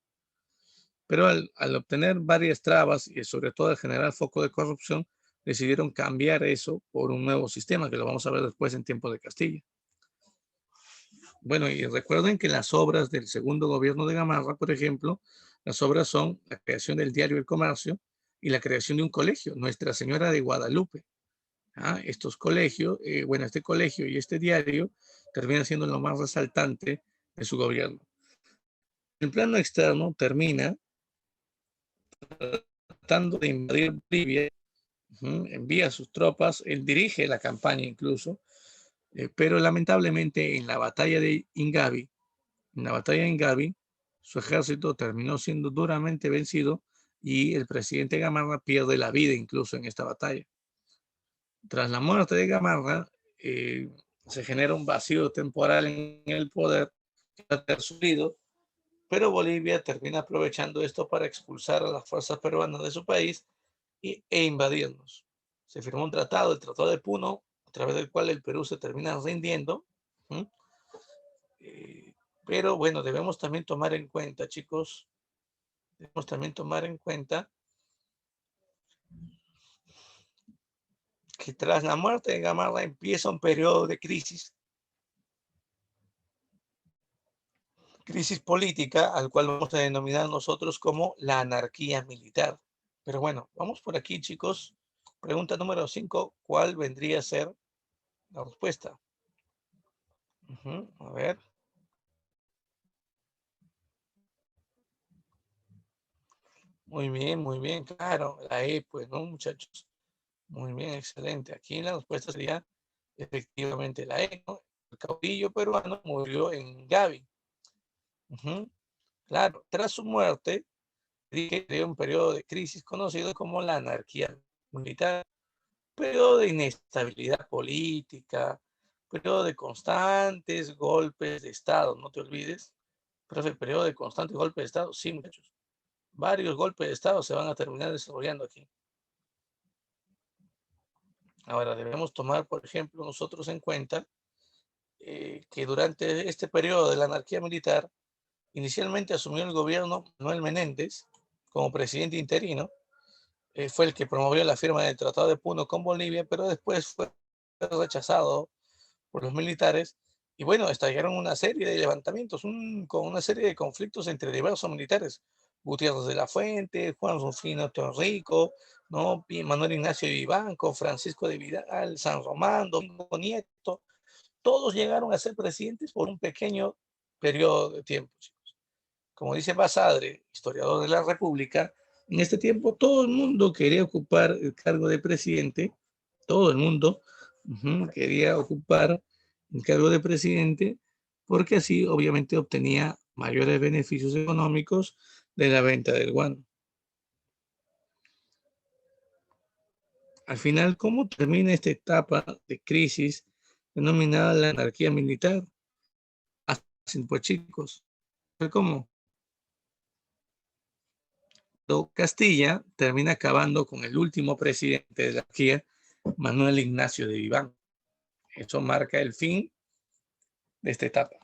Pero al obtener varias trabas y sobre todo al generar foco de corrupción, decidieron cambiar eso por un nuevo sistema que lo vamos a ver después en tiempo de Castilla. Bueno, y recuerden que las obras del segundo gobierno de Gamarra, por ejemplo, las obras son la creación del diario El Comercio y la creación de un colegio, Nuestra Señora de Guadalupe. Estos colegios, bueno, este colegio y este diario terminan siendo lo más resaltante de su gobierno. El plano externo termina tratando de invadir Bolivia, envía sus tropas, él dirige la campaña incluso, pero lamentablemente en la batalla de Ingavi, su ejército terminó siendo duramente vencido y el presidente Gamarra pierde la vida incluso en esta batalla. Tras la muerte de Gamarra, se genera un vacío temporal en el poder que ha subido pero Bolivia termina aprovechando esto para expulsar a las fuerzas peruanas de su país e invadirnos. Se firmó un tratado, el Tratado de Puno, a través del cual el Perú se termina rindiendo. ¿Mm? Pero bueno, debemos también tomar en cuenta, chicos, debemos también tomar en cuenta que tras la muerte de Gamarra empieza un periodo de crisis política, al cual vamos a denominar nosotros como la anarquía militar. Pero bueno, vamos por aquí, chicos. Pregunta número 5, ¿cuál vendría a ser la respuesta? A ver. Muy bien, claro, la E, pues, ¿no, muchachos? Muy bien, excelente. Aquí la respuesta sería efectivamente la E, ¿no? El caudillo peruano murió en Gavi. Claro, tras su muerte, dije que un periodo de crisis conocido como la anarquía militar, periodo de inestabilidad política, periodo de constantes golpes de Estado, no te olvides. Profe, periodo de constantes golpes de Estado, sí, muchachos. Varios golpes de Estado se van a terminar desarrollando aquí. Ahora, debemos tomar, por ejemplo, nosotros en cuenta que durante este periodo de la anarquía militar, inicialmente asumió el gobierno Manuel Menéndez como presidente interino. Fue el que promovió la firma del Tratado de Puno con Bolivia, pero después fue rechazado por los militares. Y bueno, estallaron una serie de levantamientos, con una serie de conflictos entre diversos militares. Gutiérrez de la Fuente, Juan Rufino Torrico, ¿no? Manuel Ignacio Vivanco, Francisco de Vidal, San Román, Domingo Nieto, todos llegaron a ser presidentes por un pequeño periodo de tiempo. Como dice Basadre, historiador de la República, en este tiempo todo el mundo quería ocupar el cargo de presidente, todo el mundo quería ocupar el cargo de presidente, porque así obviamente obtenía mayores beneficios económicos de la venta del guano. Al final, ¿cómo termina esta etapa de crisis denominada la anarquía militar? Así pues, chicos, ¿cómo? Castilla termina acabando con el último presidente de la anarquía, Manuel Ignacio de Vivanco. Eso marca el fin de esta etapa.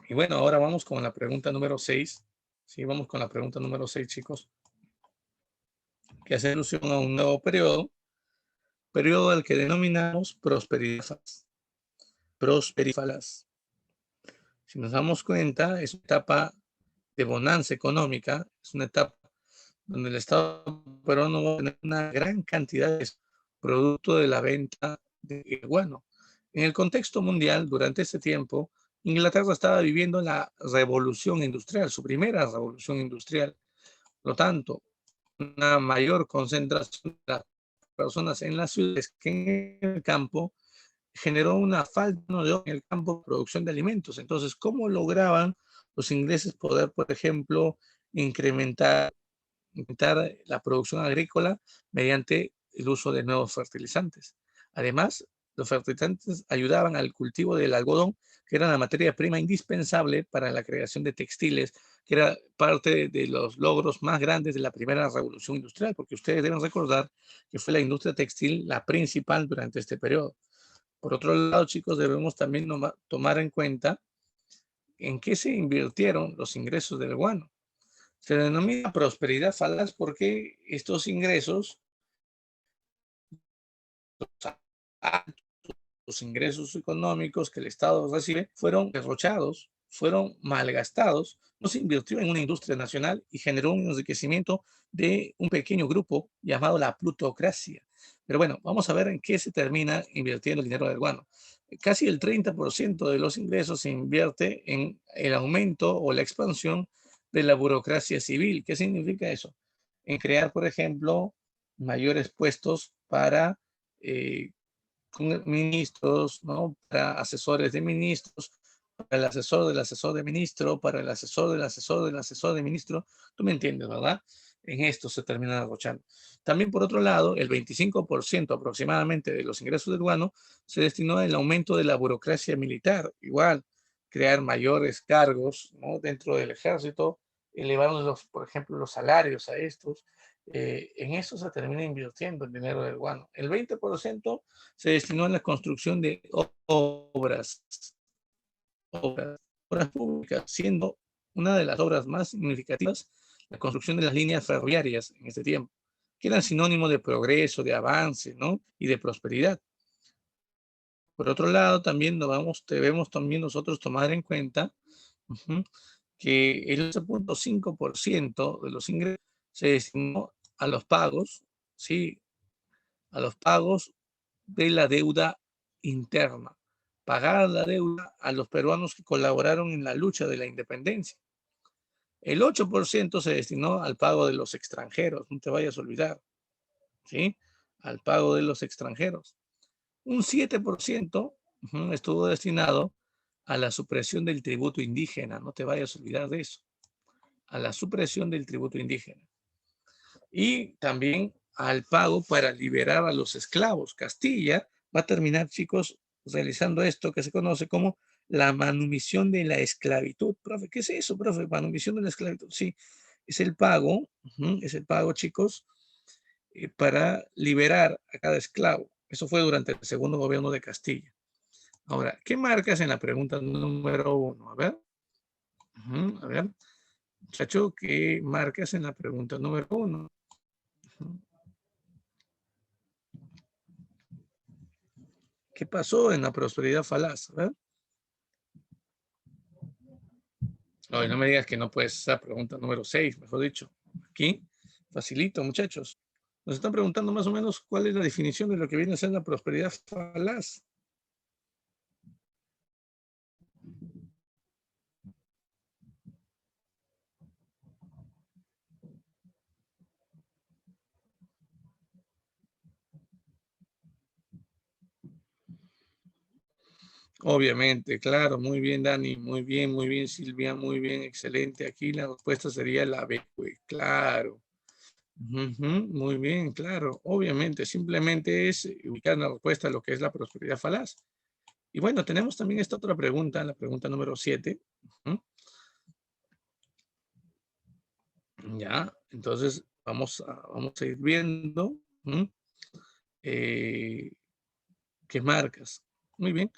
Y bueno, ahora vamos con la pregunta número 6. Sí, vamos con la pregunta número 6, chicos, que hace alusión a un nuevo periodo al que denominamos prosperífalas. Si nos damos cuenta, es una etapa de bonanza económica, es una etapa donde el Estado peruano va a tener una gran cantidad de producto de la venta de guano. En el contexto mundial, durante este tiempo, Inglaterra estaba viviendo la revolución industrial, su primera revolución industrial. Por lo tanto, una mayor concentración de las personas en las ciudades que en el campo generó una falta en el campo de producción de alimentos. Entonces, ¿cómo lograban los ingleses poder, por ejemplo, incrementar la producción agrícola mediante el uso de nuevos fertilizantes? Además, los fertilizantes ayudaban al cultivo del algodón, que era la materia prima indispensable para la creación de textiles, que era parte de los logros más grandes de la primera revolución industrial, porque ustedes deben recordar que fue la industria textil la principal durante este periodo. Por otro lado, chicos, debemos también tomar en cuenta en qué se invirtieron los ingresos del guano. Se denomina prosperidad falaz porque estos ingresos, los ingresos económicos que el Estado recibe, fueron derrochados, fueron malgastados, no se invirtió en una industria nacional y generó un enriquecimiento de un pequeño grupo llamado la plutocracia. Pero bueno, vamos a ver en qué se termina invirtiendo el dinero del guano. Casi el 30% de los ingresos se invierte en el aumento o la expansión de la burocracia civil. ¿Qué significa eso? En crear, por ejemplo, mayores puestos para ministros, ¿no? Para asesores de ministros, para el asesor del asesor de ministro, para el asesor del asesor del asesor de ministro. Tú me entiendes, ¿verdad? En esto se termina derrochando. También, por otro lado, el 25% aproximadamente de los ingresos del guano se destinó al aumento de la burocracia militar. Igual, crear mayores cargos, ¿no?, dentro del ejército, elevando por ejemplo, los salarios a estos. En eso se termina invirtiendo el dinero del guano. El 20% se destinó a la construcción de obras, obras públicas, siendo una de las obras más significativas la construcción de las líneas ferroviarias en este tiempo, que eran sinónimo de progreso, de avance, ¿no?, y de prosperidad. Por otro lado, también debemos también nosotros tomar en cuenta, ujú, que el 11.5% de los ingresos se destinó a los pagos, ¿sí?, a los pagos de la deuda interna, pagar la deuda a los peruanos que colaboraron en la lucha de la independencia. El 8% se destinó al pago de los extranjeros, no te vayas a olvidar, ¿sí?, al pago de los extranjeros. Un 7% estuvo destinado a la supresión del tributo indígena, no te vayas a olvidar de eso, a la supresión del tributo indígena. Y también al pago para liberar a los esclavos. Castilla va a terminar, chicos, realizando esto que se conoce como la manumisión de la esclavitud. Profe, ¿qué es eso, profe? Manumisión de la esclavitud. Sí, es el pago, chicos, para liberar a cada esclavo. Eso fue durante el segundo gobierno de Castilla. Ahora, ¿qué marcas en la pregunta número 1? A ver. A ver, muchacho, ¿qué marcas en la pregunta número 1? ¿Qué pasó en la prosperidad falaz? A ver. No me digas que no puedes esa pregunta número 6, mejor dicho. Aquí, facilito, muchachos. Nos están preguntando más o menos cuál es la definición de lo que viene a ser la prosperidad falaz. Obviamente, claro, muy bien, Dani, muy bien, Silvia, muy bien, excelente. Aquí la respuesta sería la B, pues, claro. Muy bien, claro. Obviamente, simplemente es ubicar la respuesta a lo que es la prosperidad falaz. Y bueno, tenemos también esta otra pregunta, la pregunta número 7. Ya, entonces vamos a ir viendo eh, qué marcas. Muy bien.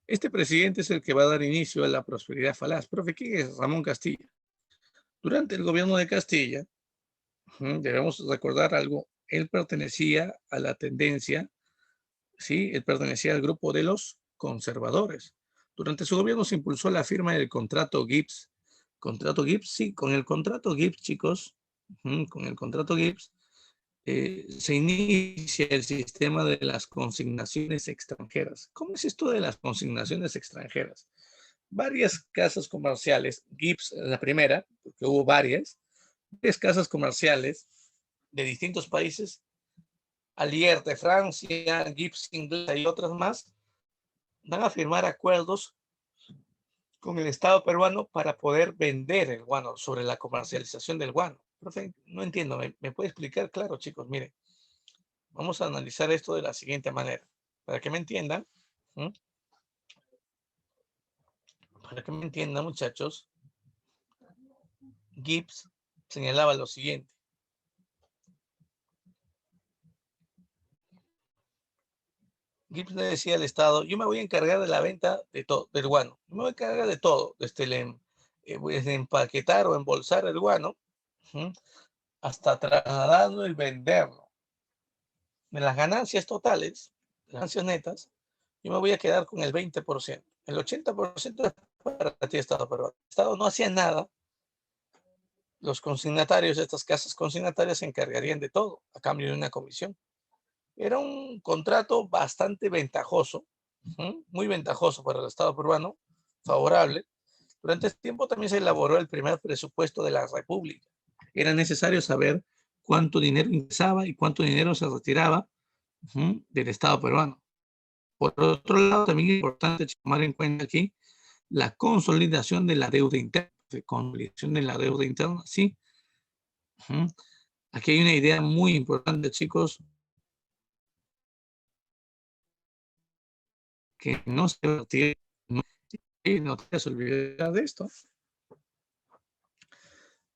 Este presidente es el que va a dar inicio a la prosperidad falaz. Profe, ¿quién es Ramón Castilla? Durante el gobierno de Castilla, debemos recordar algo, él pertenecía a la tendencia, ¿sí? Él pertenecía al grupo de los conservadores. Durante su gobierno se impulsó la firma del contrato Gibbs. ¿Contrato Gibbs? Sí, con el contrato Gibbs, chicos, con el contrato Gibbs, se inicia el sistema de las consignaciones extranjeras. ¿Cómo es esto de las consignaciones extranjeras? Varias casas comerciales, Gibbs la primera, porque hubo varias casas comerciales de distintos países, Allier de Francia, Gibbs inglesa y otras más, van a firmar acuerdos con el Estado peruano para poder vender el guano, sobre la comercialización del guano. Profe, no entiendo, ¿me puede explicar? Claro, chicos, mire, vamos a analizar esto de la siguiente manera. Para que me entiendan, ¿m? Para que me entiendan, muchachos, Gibbs señalaba lo siguiente. Gibbs le decía al Estado, yo me voy a encargar de la venta de todo, del guano. Yo me voy a encargar de todo, desde empaquetar o embolsar el guano, hasta trasladarlo y venderlo. De las ganancias totales, las ganancias netas, yo me voy a quedar con el 20%. El 80% es para ti, Estado peruano. El Estado no hacía nada. Los consignatarios de estas casas consignatarias se encargarían de todo a cambio de una comisión. Era un contrato bastante ventajoso, muy ventajoso para el Estado peruano, favorable. Durante este tiempo también se elaboró el primer presupuesto de la República. Era necesario saber cuánto dinero ingresaba y cuánto dinero se retiraba del Estado peruano. Por otro lado, también es importante tomar en cuenta aquí la consolidación de la deuda interna. Consolidación de la deuda interna, sí. Aquí hay una idea muy importante, chicos, que no se retire y no te has olvidado de esto,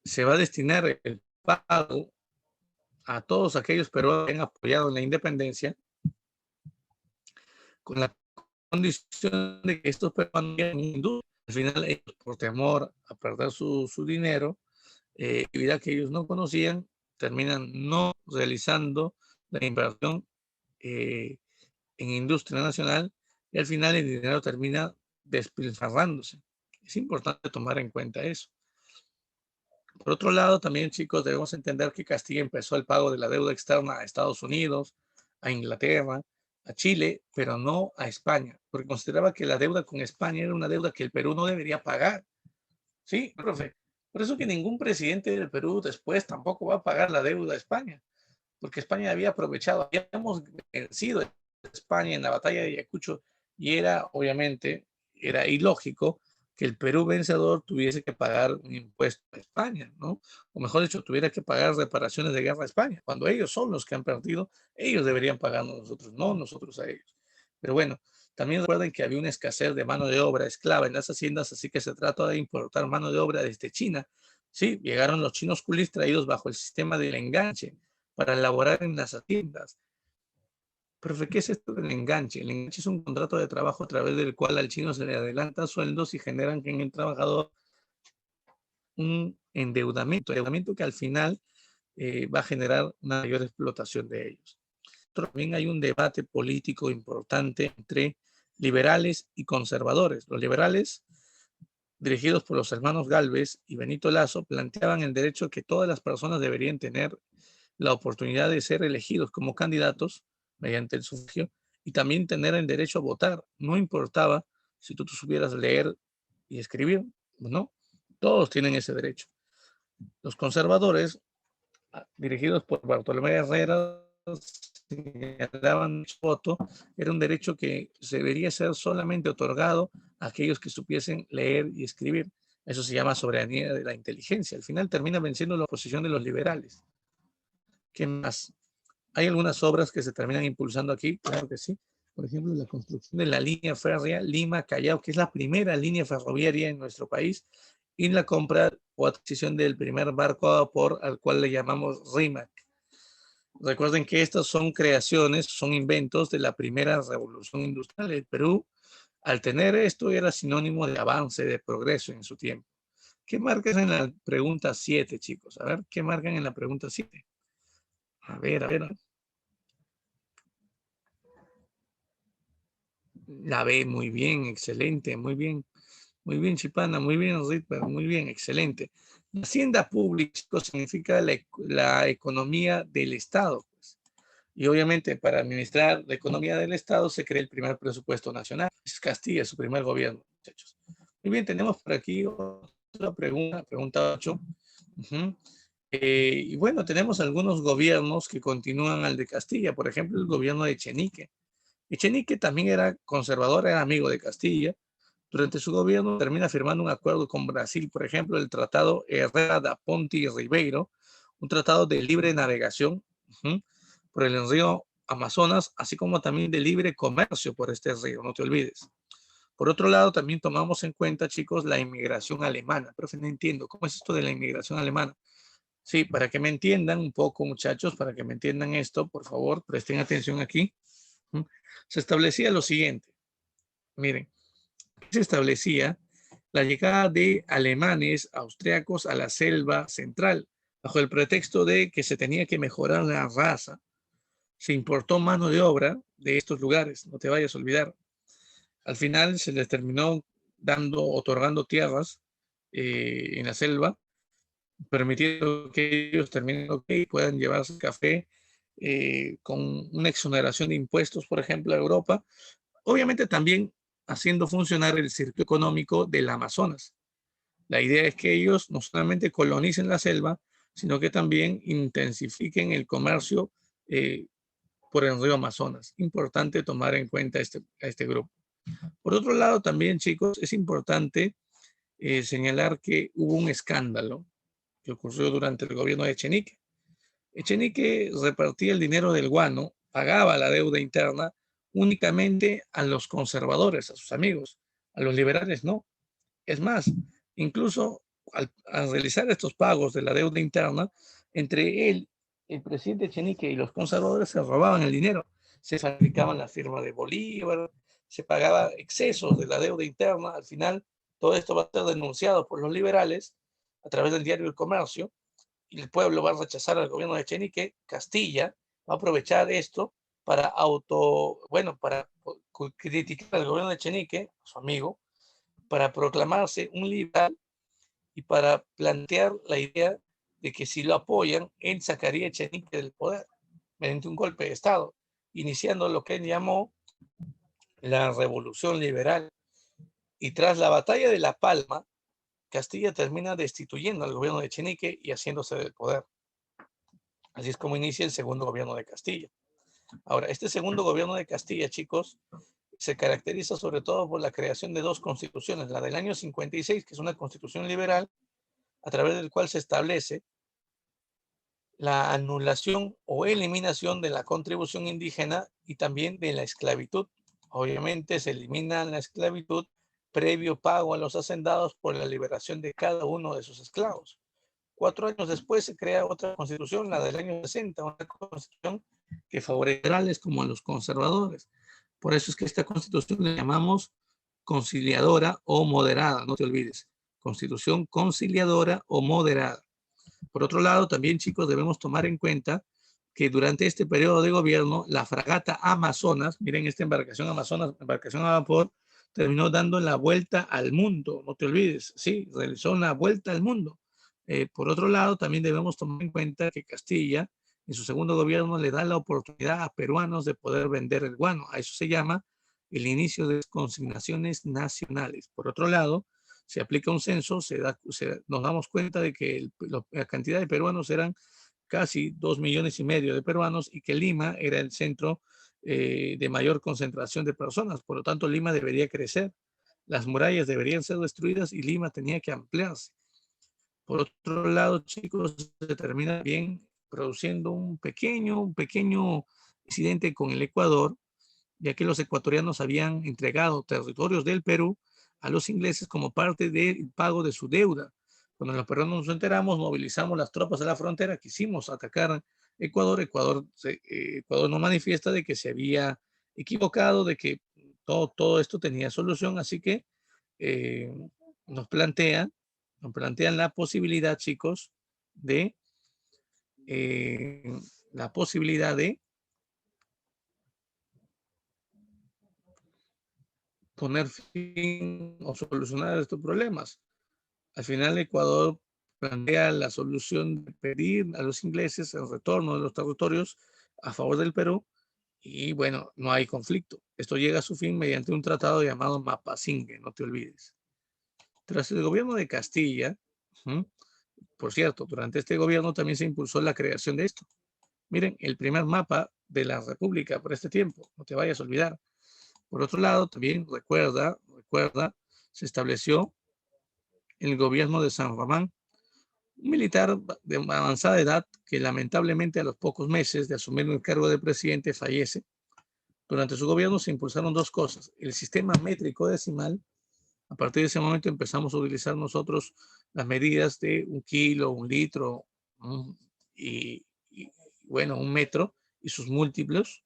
se va a destinar el pago a todos aquellos peruanos que han apoyado en la independencia con la condición de que estos peruanos tienen industria. Al final, ellos, por temor a perder su dinero, actividad que ellos no conocían, terminan no realizando la inversión eh, en industria nacional y al final el dinero termina despilfarrándose. Es importante tomar en cuenta eso. Por otro lado, también, chicos, debemos entender que Castilla empezó el pago de la deuda externa a Estados Unidos, a Inglaterra, a Chile, pero no a España, porque consideraba que la deuda con España era una deuda que el Perú no debería pagar. Sí, profe. Por eso que ningún presidente del Perú después tampoco va a pagar la deuda a España, porque España había aprovechado, habíamos vencido a España en la batalla de Ayacucho y era, obviamente, era ilógico que el Perú vencedor tuviese que pagar un impuesto a España, ¿no? O mejor dicho, tuviera que pagar reparaciones de guerra a España. Cuando ellos son los que han perdido, ellos deberían pagarnos a nosotros, no nosotros a ellos. Pero bueno, también recuerden que había una escasez de mano de obra esclava en las haciendas, así que se trata de importar mano de obra desde China. Sí, llegaron los chinos culis traídos bajo el sistema del enganche para elaborar en las haciendas. Profe, ¿qué es esto del enganche? El enganche es un contrato de trabajo a través del cual al chino se le adelanta sueldos y generan en el trabajador un endeudamiento que al final va a generar una mayor explotación de ellos. También hay un debate político importante entre liberales y conservadores. Los liberales, dirigidos por los hermanos Gálvez y Benito Lazo, planteaban el derecho que todas las personas deberían tener la oportunidad de ser elegidos como candidatos mediante el sufragio y también tener el derecho a votar. No importaba si tú supieras leer y escribir, ¿no? Todos tienen ese derecho. Los conservadores, dirigidos por Bartolomé Herrera, señalaban que el voto era un derecho que debería ser solamente otorgado a aquellos que supiesen leer y escribir. Eso se llama soberanía de la inteligencia. Al final termina venciendo la oposición de los liberales. ¿Qué más? ¿Hay algunas obras que se terminan impulsando aquí? Claro que sí. Por ejemplo, la construcción de la línea férrea Lima-Callao, que es la primera línea ferroviaria en nuestro país, y la compra o adquisición del primer barco a vapor, al cual le llamamos RIMAC. Recuerden que estas son creaciones, son inventos de la primera revolución industrial. El Perú, al tener esto, era sinónimo de avance, de progreso en su tiempo. ¿Qué marcan en la pregunta 7, chicos? A ver, ¿qué marcan en la pregunta 7? A ver, a ver. La B, muy bien, excelente, muy bien. Muy bien, Chipana, muy bien, Ritber, muy bien, excelente. La hacienda pública significa la economía del Estado. Pues. Y obviamente para administrar la economía del Estado se crea el primer presupuesto nacional. Es Castilla, su primer gobierno, muchachos. Muy bien, tenemos por aquí otra pregunta, pregunta 8. Y bueno, tenemos algunos gobiernos que continúan al de Castilla, por ejemplo, el gobierno de Echenique. Echenique también era conservador, era amigo de Castilla. Durante su gobierno termina firmando un acuerdo con Brasil, por ejemplo, el Tratado Herrera da Ponte y Ribeiro, un tratado de libre navegación por el río Amazonas, así como también de libre comercio por este río, no te olvides. Por otro lado, también tomamos en cuenta, chicos, la inmigración alemana. Profe, no entiendo, ¿cómo es esto de la inmigración alemana? Sí, para que me entiendan un poco, muchachos, para que me entiendan esto, por favor, presten atención aquí. Se establecía lo siguiente. Miren, se establecía la llegada de alemanes, austriacos a la selva central, bajo el pretexto de que se tenía que mejorar la raza. Se importó mano de obra de estos lugares, no te vayas a olvidar. Al final se les terminó otorgando tierras en la selva, permitiendo que ellos terminen y puedan llevarse café con una exoneración de impuestos, por ejemplo, a Europa. Obviamente también haciendo funcionar el circuito económico del Amazonas. La idea es que ellos no solamente colonicen la selva, sino que también intensifiquen el comercio por el río Amazonas. Importante tomar en cuenta este grupo. Por otro lado, también, chicos, es importante señalar que hubo un escándalo que ocurrió durante el gobierno de Echenique. Echenique repartía el dinero del guano, pagaba la deuda interna únicamente a los conservadores, a sus amigos, A los liberales no. Es más, incluso al realizar estos pagos de la deuda interna, entre él, el presidente Echenique y los conservadores se robaban el dinero. Se falsificaban la firma de Bolívar, se pagaba excesos de la deuda interna. Al final, todo esto va a ser denunciado por los liberales a través del diario El Comercio, y el pueblo va a rechazar al gobierno de Echenique. Castilla va a aprovechar esto para para criticar al gobierno de Echenique, su amigo, para proclamarse un liberal y para plantear la idea de que si lo apoyan, él sacaría a Echenique del poder mediante un golpe de Estado, iniciando lo que él llamó la revolución liberal. Y tras la batalla de La Palma, Castilla termina destituyendo al gobierno de Echenique y haciéndose del poder. Así es como inicia el segundo gobierno de Castilla. Ahora, este segundo gobierno de Castilla, chicos, se caracteriza sobre todo por la creación de dos constituciones, la del año 56, que es una constitución liberal, a través del cual se establece la anulación o eliminación de la contribución indígena y también de la esclavitud. Obviamente se elimina la esclavitud previo pago a los hacendados por la liberación de cada uno de sus esclavos. 4 años después se crea otra constitución, la del año 60, una constitución que favorece a los liberales como a los conservadores. Por eso es que esta constitución le llamamos conciliadora o moderada, no te olvides. Constitución conciliadora o moderada. Por otro lado, también, chicos, debemos tomar en cuenta que durante este periodo de gobierno, la fragata Amazonas, miren esta embarcación Amazonas, embarcación a vapor, terminó dando la vuelta al mundo, no te olvides, sí, realizó una vuelta al mundo. Por otro lado, también debemos tomar en cuenta que Castilla, en su segundo gobierno, le da la oportunidad a peruanos de poder vender el guano. A eso se llama el inicio de consignaciones nacionales. Por otro lado, se aplica un censo, nos damos cuenta de que la cantidad de peruanos eran casi 2,5 millones de peruanos y que Lima era el centro de mayor concentración de personas. Por lo tanto, Lima debería crecer, las murallas deberían ser destruidas y Lima tenía que ampliarse. Por otro lado, chicos, se termina bien produciendo un pequeño incidente con el Ecuador, ya que los ecuatorianos habían entregado territorios del Perú a los ingleses como parte del pago de su deuda. Cuando los peruanos nos enteramos, movilizamos las tropas de la frontera, quisimos atacar Ecuador. Ecuador nos manifiesta de que se había equivocado, de que todo esto tenía solución, así que eh, nos plantean la posibilidad, chicos, de eh, la posibilidad de poner fin o solucionar estos problemas. Al final, Ecuador plantea la solución de pedir a los ingleses el retorno de los territorios a favor del Perú y bueno, no hay conflicto. Esto llega a su fin mediante un tratado llamado Mapasingue, no te olvides. Tras el gobierno de Castilla, por cierto, durante este gobierno también se impulsó la creación de esto. Miren, el primer mapa de la República por este tiempo, no te vayas a olvidar. Por otro lado, también recuerda, se estableció el gobierno de San Román, un militar de avanzada edad que lamentablemente a los pocos meses de asumir el cargo de presidente fallece. Durante su gobierno se impulsaron dos cosas: el sistema métrico decimal. A partir de ese momento empezamos a utilizar nosotros las medidas de 1 kilo, 1 litro y bueno, 1 metro y sus múltiplos.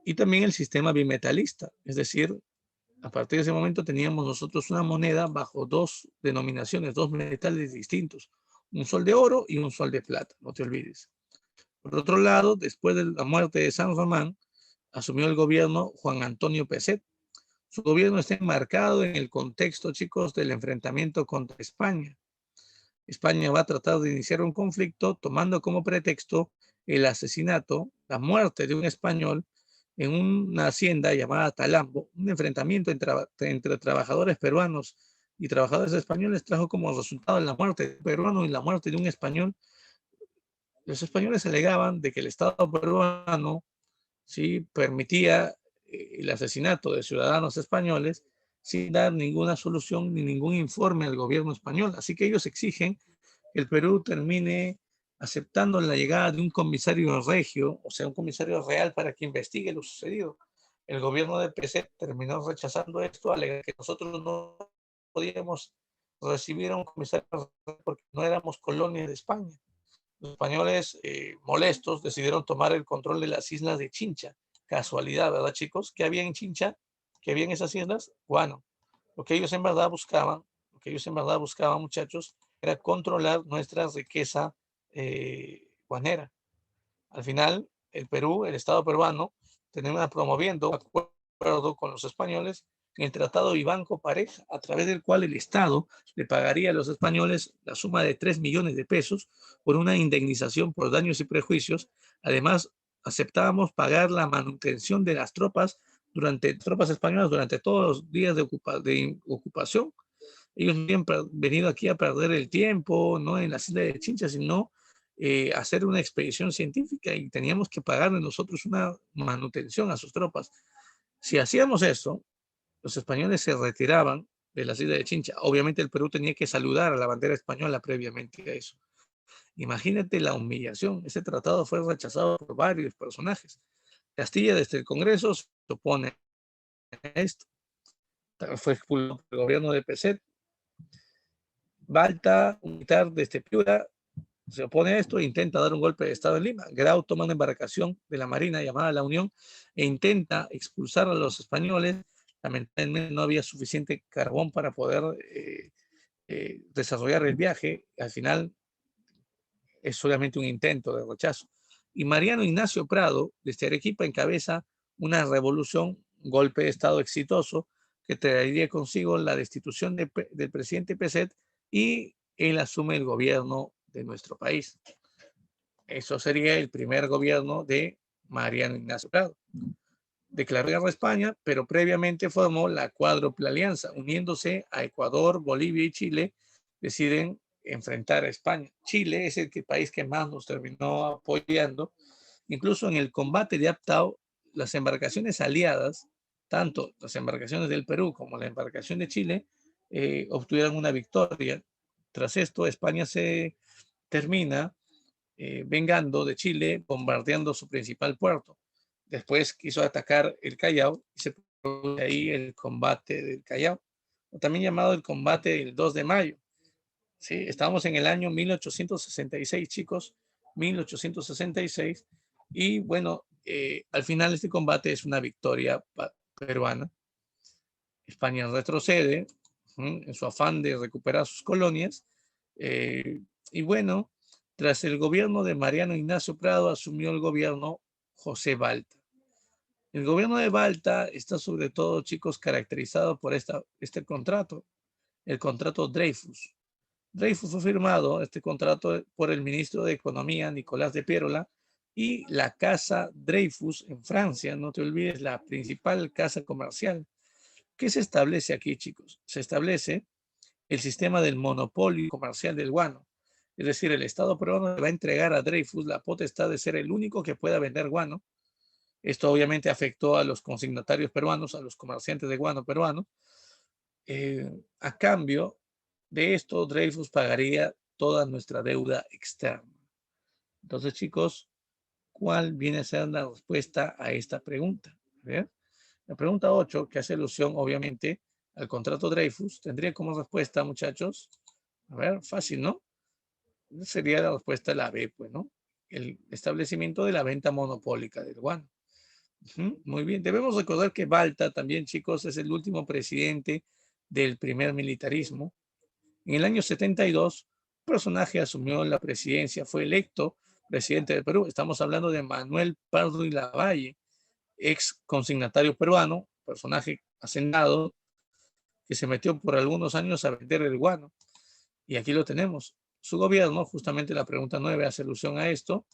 Y también el sistema bimetalista, es decir, a partir de ese momento teníamos nosotros una moneda bajo dos denominaciones, dos metales distintos, un sol de oro y un sol de plata, no te olvides. Por otro lado, después de la muerte de San Román, asumió el gobierno Juan Antonio Pezet. Su gobierno está enmarcado en el contexto, chicos, del enfrentamiento contra España. España va a tratar de iniciar un conflicto tomando como pretexto el asesinato, la muerte de un español en una hacienda llamada Talambo. Un enfrentamiento entre trabajadores peruanos y trabajadores españoles trajo como resultado la muerte de un peruano y la muerte de un español. Los españoles alegaban de que el Estado peruano sí permitía el asesinato de ciudadanos españoles sin dar ninguna solución ni ningún informe al gobierno español. Así que ellos exigen que el Perú termine aceptando la llegada de un comisario regio, o sea, un comisario real para que investigue lo sucedido. El gobierno de PC terminó rechazando esto, alegando que nosotros no podíamos recibir a un comisario porque no éramos colonia de España. Los españoles, molestos, decidieron tomar el control de las islas de Chincha. Casualidad, ¿verdad, chicos? ¿Qué había en Chincha? ¿Qué había en esas islas? Guano. Lo que ellos en verdad buscaban, muchachos, era controlar nuestra riqueza guanera. Al final, el Perú, el Estado peruano, termina promoviendo un acuerdo con los españoles en el Tratado Vivanco-Pareja, a través del cual el Estado le pagaría a los españoles la suma de 3 millones de pesos por una indemnización por daños y prejuicios. Además, aceptábamos pagar la manutención de las tropas españolas durante todos los días de ocupación. Ellos no habían venido aquí a perder el tiempo, no en las islas de Chincha, sino hacer una expedición científica, y teníamos que pagarle nosotros una manutención a sus tropas. Si hacíamos eso, los españoles se retiraban de la isla de Chincha. Obviamente el Perú tenía que saludar a la bandera española previamente a eso. Imagínate la humillación. Ese tratado fue rechazado por varios personajes. Castilla, desde el Congreso, se opone a esto. Fue expulsado por el gobierno de Pezet. Balta, un militar desde Piura, se opone a esto e intenta dar un golpe de Estado en Lima. Grau toma una embarcación de la Marina llamada La Unión e intenta expulsar a los españoles. Lamentablemente no había suficiente carbón para poder desarrollar el viaje. Al final es solamente un intento de rechazo. Y Mariano Ignacio Prado, desde Arequipa, encabeza una revolución, un golpe de Estado exitoso, que traería consigo la destitución del presidente Pezet, y él asume el gobierno de nuestro país. Eso sería el primer gobierno de Mariano Ignacio Prado. Declaró guerra a España, pero previamente formó la Cuádruple Alianza, uniéndose a Ecuador, Bolivia y Chile. Deciden enfrentar a España. Chile es el país que más nos terminó apoyando. Incluso en el combate de Aptao, las embarcaciones aliadas, tanto las embarcaciones del Perú como la embarcación de Chile, obtuvieron una victoria. Tras esto, España se termina vengando de Chile, bombardeando su principal puerto. Después quiso atacar el Callao y se produce ahí el combate del Callao, o también llamado el combate del 2 de mayo. ¿Sí? Estamos en el año 1866, chicos, 1866, y bueno, al final este combate es una victoria peruana. España retrocede en su afán de recuperar sus colonias, y bueno, tras el gobierno de Mariano Ignacio Prado asumió el gobierno José Balta. El gobierno de Balta está sobre todo, chicos, caracterizado por este contrato, el contrato Dreyfus. Dreyfus fue firmado, este contrato, por el ministro de Economía, Nicolás de Piérola, y la Casa Dreyfus en Francia, no te olvides, la principal casa comercial. ¿Qué se establece aquí, chicos? Se establece el sistema del monopolio comercial del guano. Es decir, el Estado peruano le va a entregar a Dreyfus la potestad de ser el único que pueda vender guano. Esto obviamente afectó a los consignatarios peruanos, a los comerciantes de guano peruanos. A cambio de esto, Dreyfus pagaría toda nuestra deuda externa. Entonces, chicos, ¿cuál viene a ser la respuesta a esta pregunta? ¿Ver? La pregunta 8, que hace alusión obviamente al contrato Dreyfus, tendría como respuesta, muchachos, a ver, fácil, ¿no? Sería la respuesta la B, pues, ¿no? El establecimiento de la venta monopólica del guano. Muy bien, debemos recordar que Balta también, chicos, es el último presidente del primer militarismo. En el año 72, un personaje asumió la presidencia, fue electo presidente del Perú. Estamos hablando de Manuel Pardo y Lavalle, ex consignatario peruano, personaje hacendado, que se metió por algunos años a vender el guano. Y aquí lo tenemos. Su gobierno, justamente la pregunta 9 hace alusión a esto,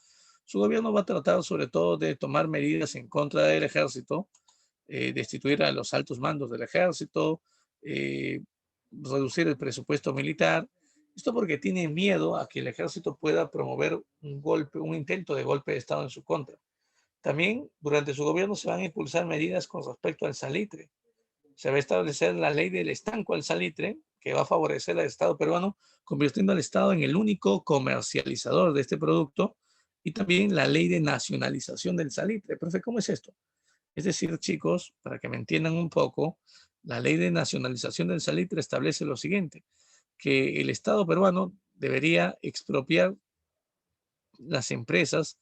su gobierno va a tratar sobre todo de tomar medidas en contra del ejército, destituir a los altos mandos del ejército, reducir el presupuesto militar. Esto porque tiene miedo a que el ejército pueda promover un intento de golpe de Estado en su contra. También durante su gobierno se van a impulsar medidas con respecto al salitre. Se va a establecer la ley del estanco al salitre, que va a favorecer al Estado peruano, convirtiendo al Estado en el único comercializador de este producto, y también la ley de nacionalización del salitre. Profe, ¿cómo es esto? Es decir, chicos, para que me entiendan un poco, la ley de nacionalización del salitre establece lo siguiente, que el Estado peruano debería expropiar las empresas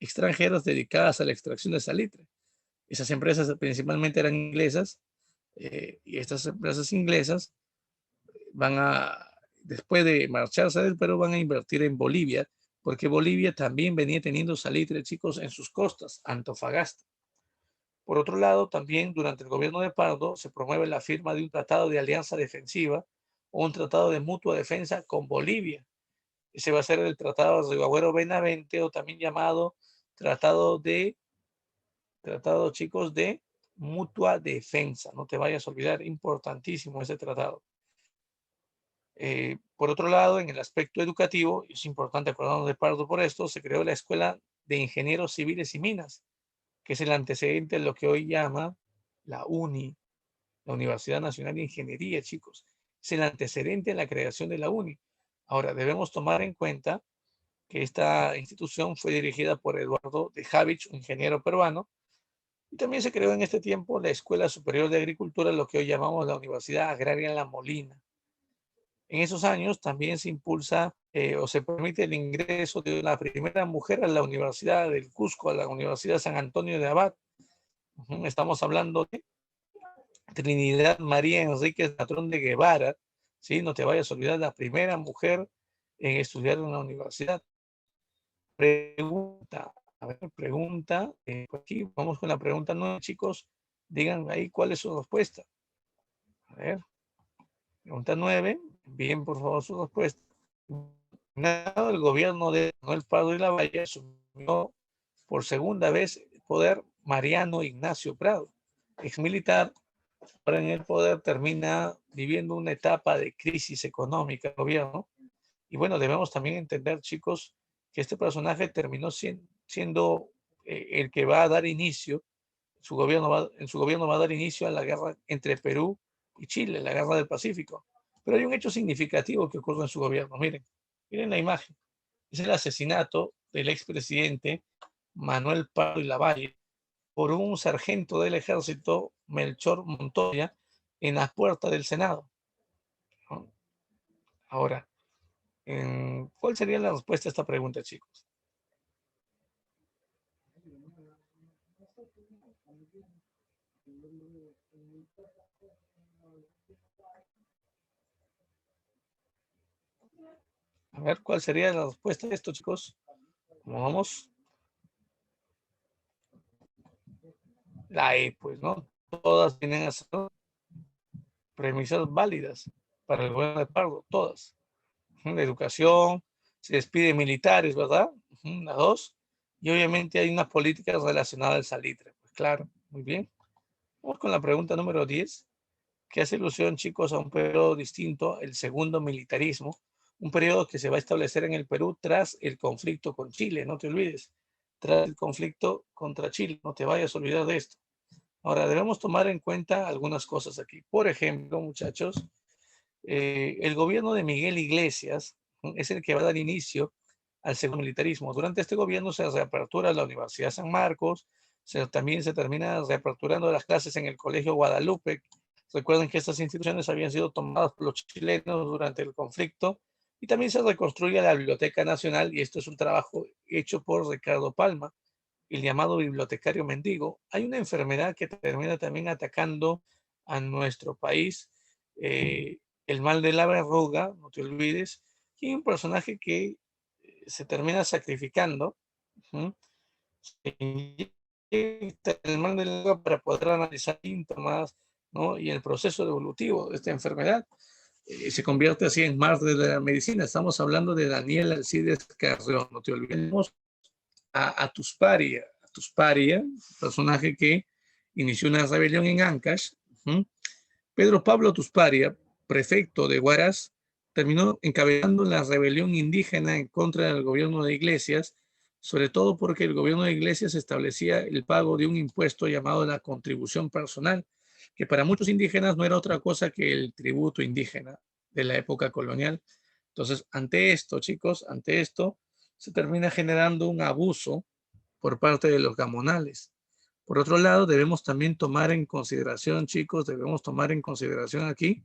extranjeras dedicadas a la extracción de salitre. Esas empresas principalmente eran inglesas, y estas empresas inglesas van a, después de marcharse del Perú, van a invertir en Bolivia, porque Bolivia también venía teniendo salitre, chicos, en sus costas, Antofagasta. Por otro lado, también durante el gobierno de Pardo se promueve la firma de un tratado de alianza defensiva o un tratado de mutua defensa con Bolivia. Ese va a ser el tratado de Agüero Benavente, o también llamado tratado de, tratado, chicos, de mutua defensa. No te vayas a olvidar, importantísimo ese tratado. Por otro lado, en el aspecto educativo, es importante acordarnos de Pardo por esto, se creó la Escuela de Ingenieros Civiles y Minas, que es el antecedente de lo que hoy llama la UNI, la Universidad Nacional de Ingeniería, chicos. Es el antecedente en la creación de la UNI. Ahora, debemos tomar en cuenta que esta institución fue dirigida por Eduardo de Javich, un ingeniero peruano, y también se creó en este tiempo la Escuela Superior de Agricultura, lo que hoy llamamos la Universidad Agraria La Molina. En esos años también se impulsa o se permite el ingreso de la primera mujer a la Universidad del Cusco, a la Universidad San Antonio de Abad. Estamos hablando de Trinidad María Enríquez Patrón de Guevara, ¿sí? No te vayas a olvidar, la primera mujer en estudiar en la universidad. Pregunta, a ver, pregunta, aquí vamos con la pregunta 9, chicos, digan ahí cuál es su respuesta. A ver, pregunta 9, bien, por favor, su respuesta. El gobierno de Manuel Prado y Lavalle asumió por segunda vez el poder Mariano Ignacio Prado, exmilitar. Ahora en el poder termina viviendo una etapa de crisis económica el gobierno. Y bueno, debemos también entender, chicos, que este personaje terminó siendo el que va a dar inicio, en su gobierno va a dar inicio a la guerra entre Perú y Chile, la guerra del Pacífico. Pero hay un hecho significativo que ocurre en su gobierno. Miren, miren la imagen. Es el asesinato del expresidente Manuel Prado y Lavalle por un sargento del ejército, Melchor Montoya, en las puertas del Senado. ¿No? Ahora, ¿cuál sería la respuesta a esta pregunta, chicos? A ver, ¿cuál sería la respuesta de esto, chicos? ¿Cómo vamos? La E, pues, ¿no? Todas tienen a ser premisas válidas para el gobierno de Pardo, todas. La educación, se despide militares, ¿verdad? La 2. Y obviamente hay unas políticas relacionadas al salitre. Pues claro, muy bien. Vamos con la pregunta número 10, que hace ilusión, chicos, a un periodo distinto, el segundo militarismo, un periodo que se va a establecer en el Perú tras el conflicto con Chile, no te olvides, tras el conflicto contra Chile, no te vayas a olvidar de esto. Ahora, debemos tomar en cuenta algunas cosas aquí. Por ejemplo, muchachos, el gobierno de Miguel Iglesias es el que va a dar inicio al segundo militarismo. Durante este gobierno se reapertura la Universidad San Marcos, también se termina reaperturando las clases en el Colegio Guadalupe. Recuerden que estas instituciones habían sido tomadas por los chilenos durante el conflicto, y también se reconstruye la Biblioteca Nacional, y esto es un trabajo hecho por Ricardo Palma, el llamado bibliotecario mendigo. Hay una enfermedad que termina también atacando a nuestro país, el mal de la verruga, no te olvides, y hay un personaje que se termina sacrificando, el mal de la verruga, para poder analizar síntomas, ¿no? Y el proceso evolutivo de esta enfermedad. Se convierte así en mar de la medicina. Estamos hablando de Daniel Alcides Carrión, no te olvidemos, a Tusparia, personaje que inició una rebelión en Ancash. Pedro Pablo Tusparia, prefecto de Huaraz, terminó encabezando la rebelión indígena en contra del gobierno de Iglesias, sobre todo porque el gobierno de Iglesias establecía el pago de un impuesto llamado la contribución personal, que para muchos indígenas no era otra cosa que el tributo indígena de la época colonial. Entonces, ante esto, chicos, ante esto, se termina generando un abuso por parte de los gamonales. Por otro lado, debemos también tomar en consideración, chicos, debemos tomar en consideración aquí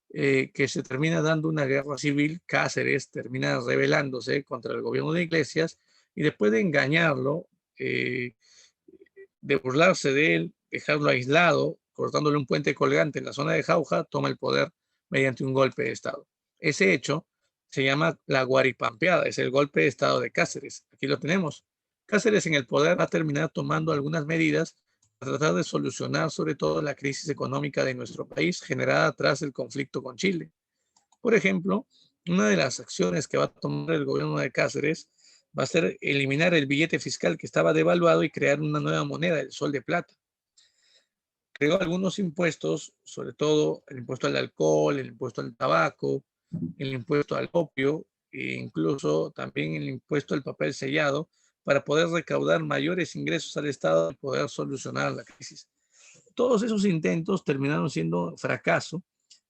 que se termina dando una guerra civil. Cáceres termina rebelándose contra el gobierno de Iglesias y después de engañarlo, eh, de burlarse de él, dejarlo aislado, cortándole un puente colgante en la zona de Jauja, toma el poder mediante un golpe de Estado. Ese hecho se llama la Guaripampeada, es el golpe de Estado de Cáceres. Aquí lo tenemos. Cáceres en el poder va a terminar tomando algunas medidas para tratar de solucionar sobre todo la crisis económica de nuestro país generada tras el conflicto con Chile. Por ejemplo, una de las acciones que va a tomar el gobierno de Cáceres va a ser eliminar el billete fiscal que estaba devaluado y crear una nueva moneda, el sol de plata. Creó algunos impuestos, sobre todo el impuesto al alcohol, el impuesto al tabaco, el impuesto al opio e incluso también el impuesto al papel sellado para poder recaudar mayores ingresos al Estado y poder solucionar la crisis. Todos esos intentos terminaron siendo fracaso.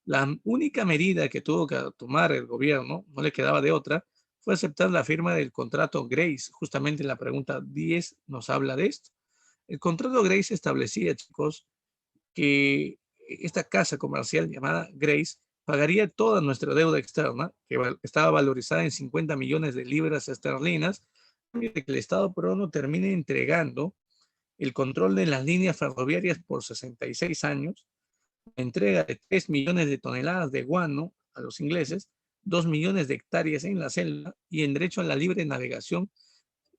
La única medida que tuvo que tomar el gobierno, no le quedaba de otra, fue aceptar la firma del contrato Grace. Justamente la pregunta 10 nos habla de esto. El contrato Grace establecía, chicos, que esta casa comercial llamada Grace pagaría toda nuestra deuda externa, que estaba valorizada en 50 millones de libras esterlinas, de que el Estado peruano termine entregando el control de las líneas ferroviarias por 66 años, entrega de 3 millones de toneladas de guano a los ingleses, 2 millones de hectáreas en la selva y en derecho a la libre navegación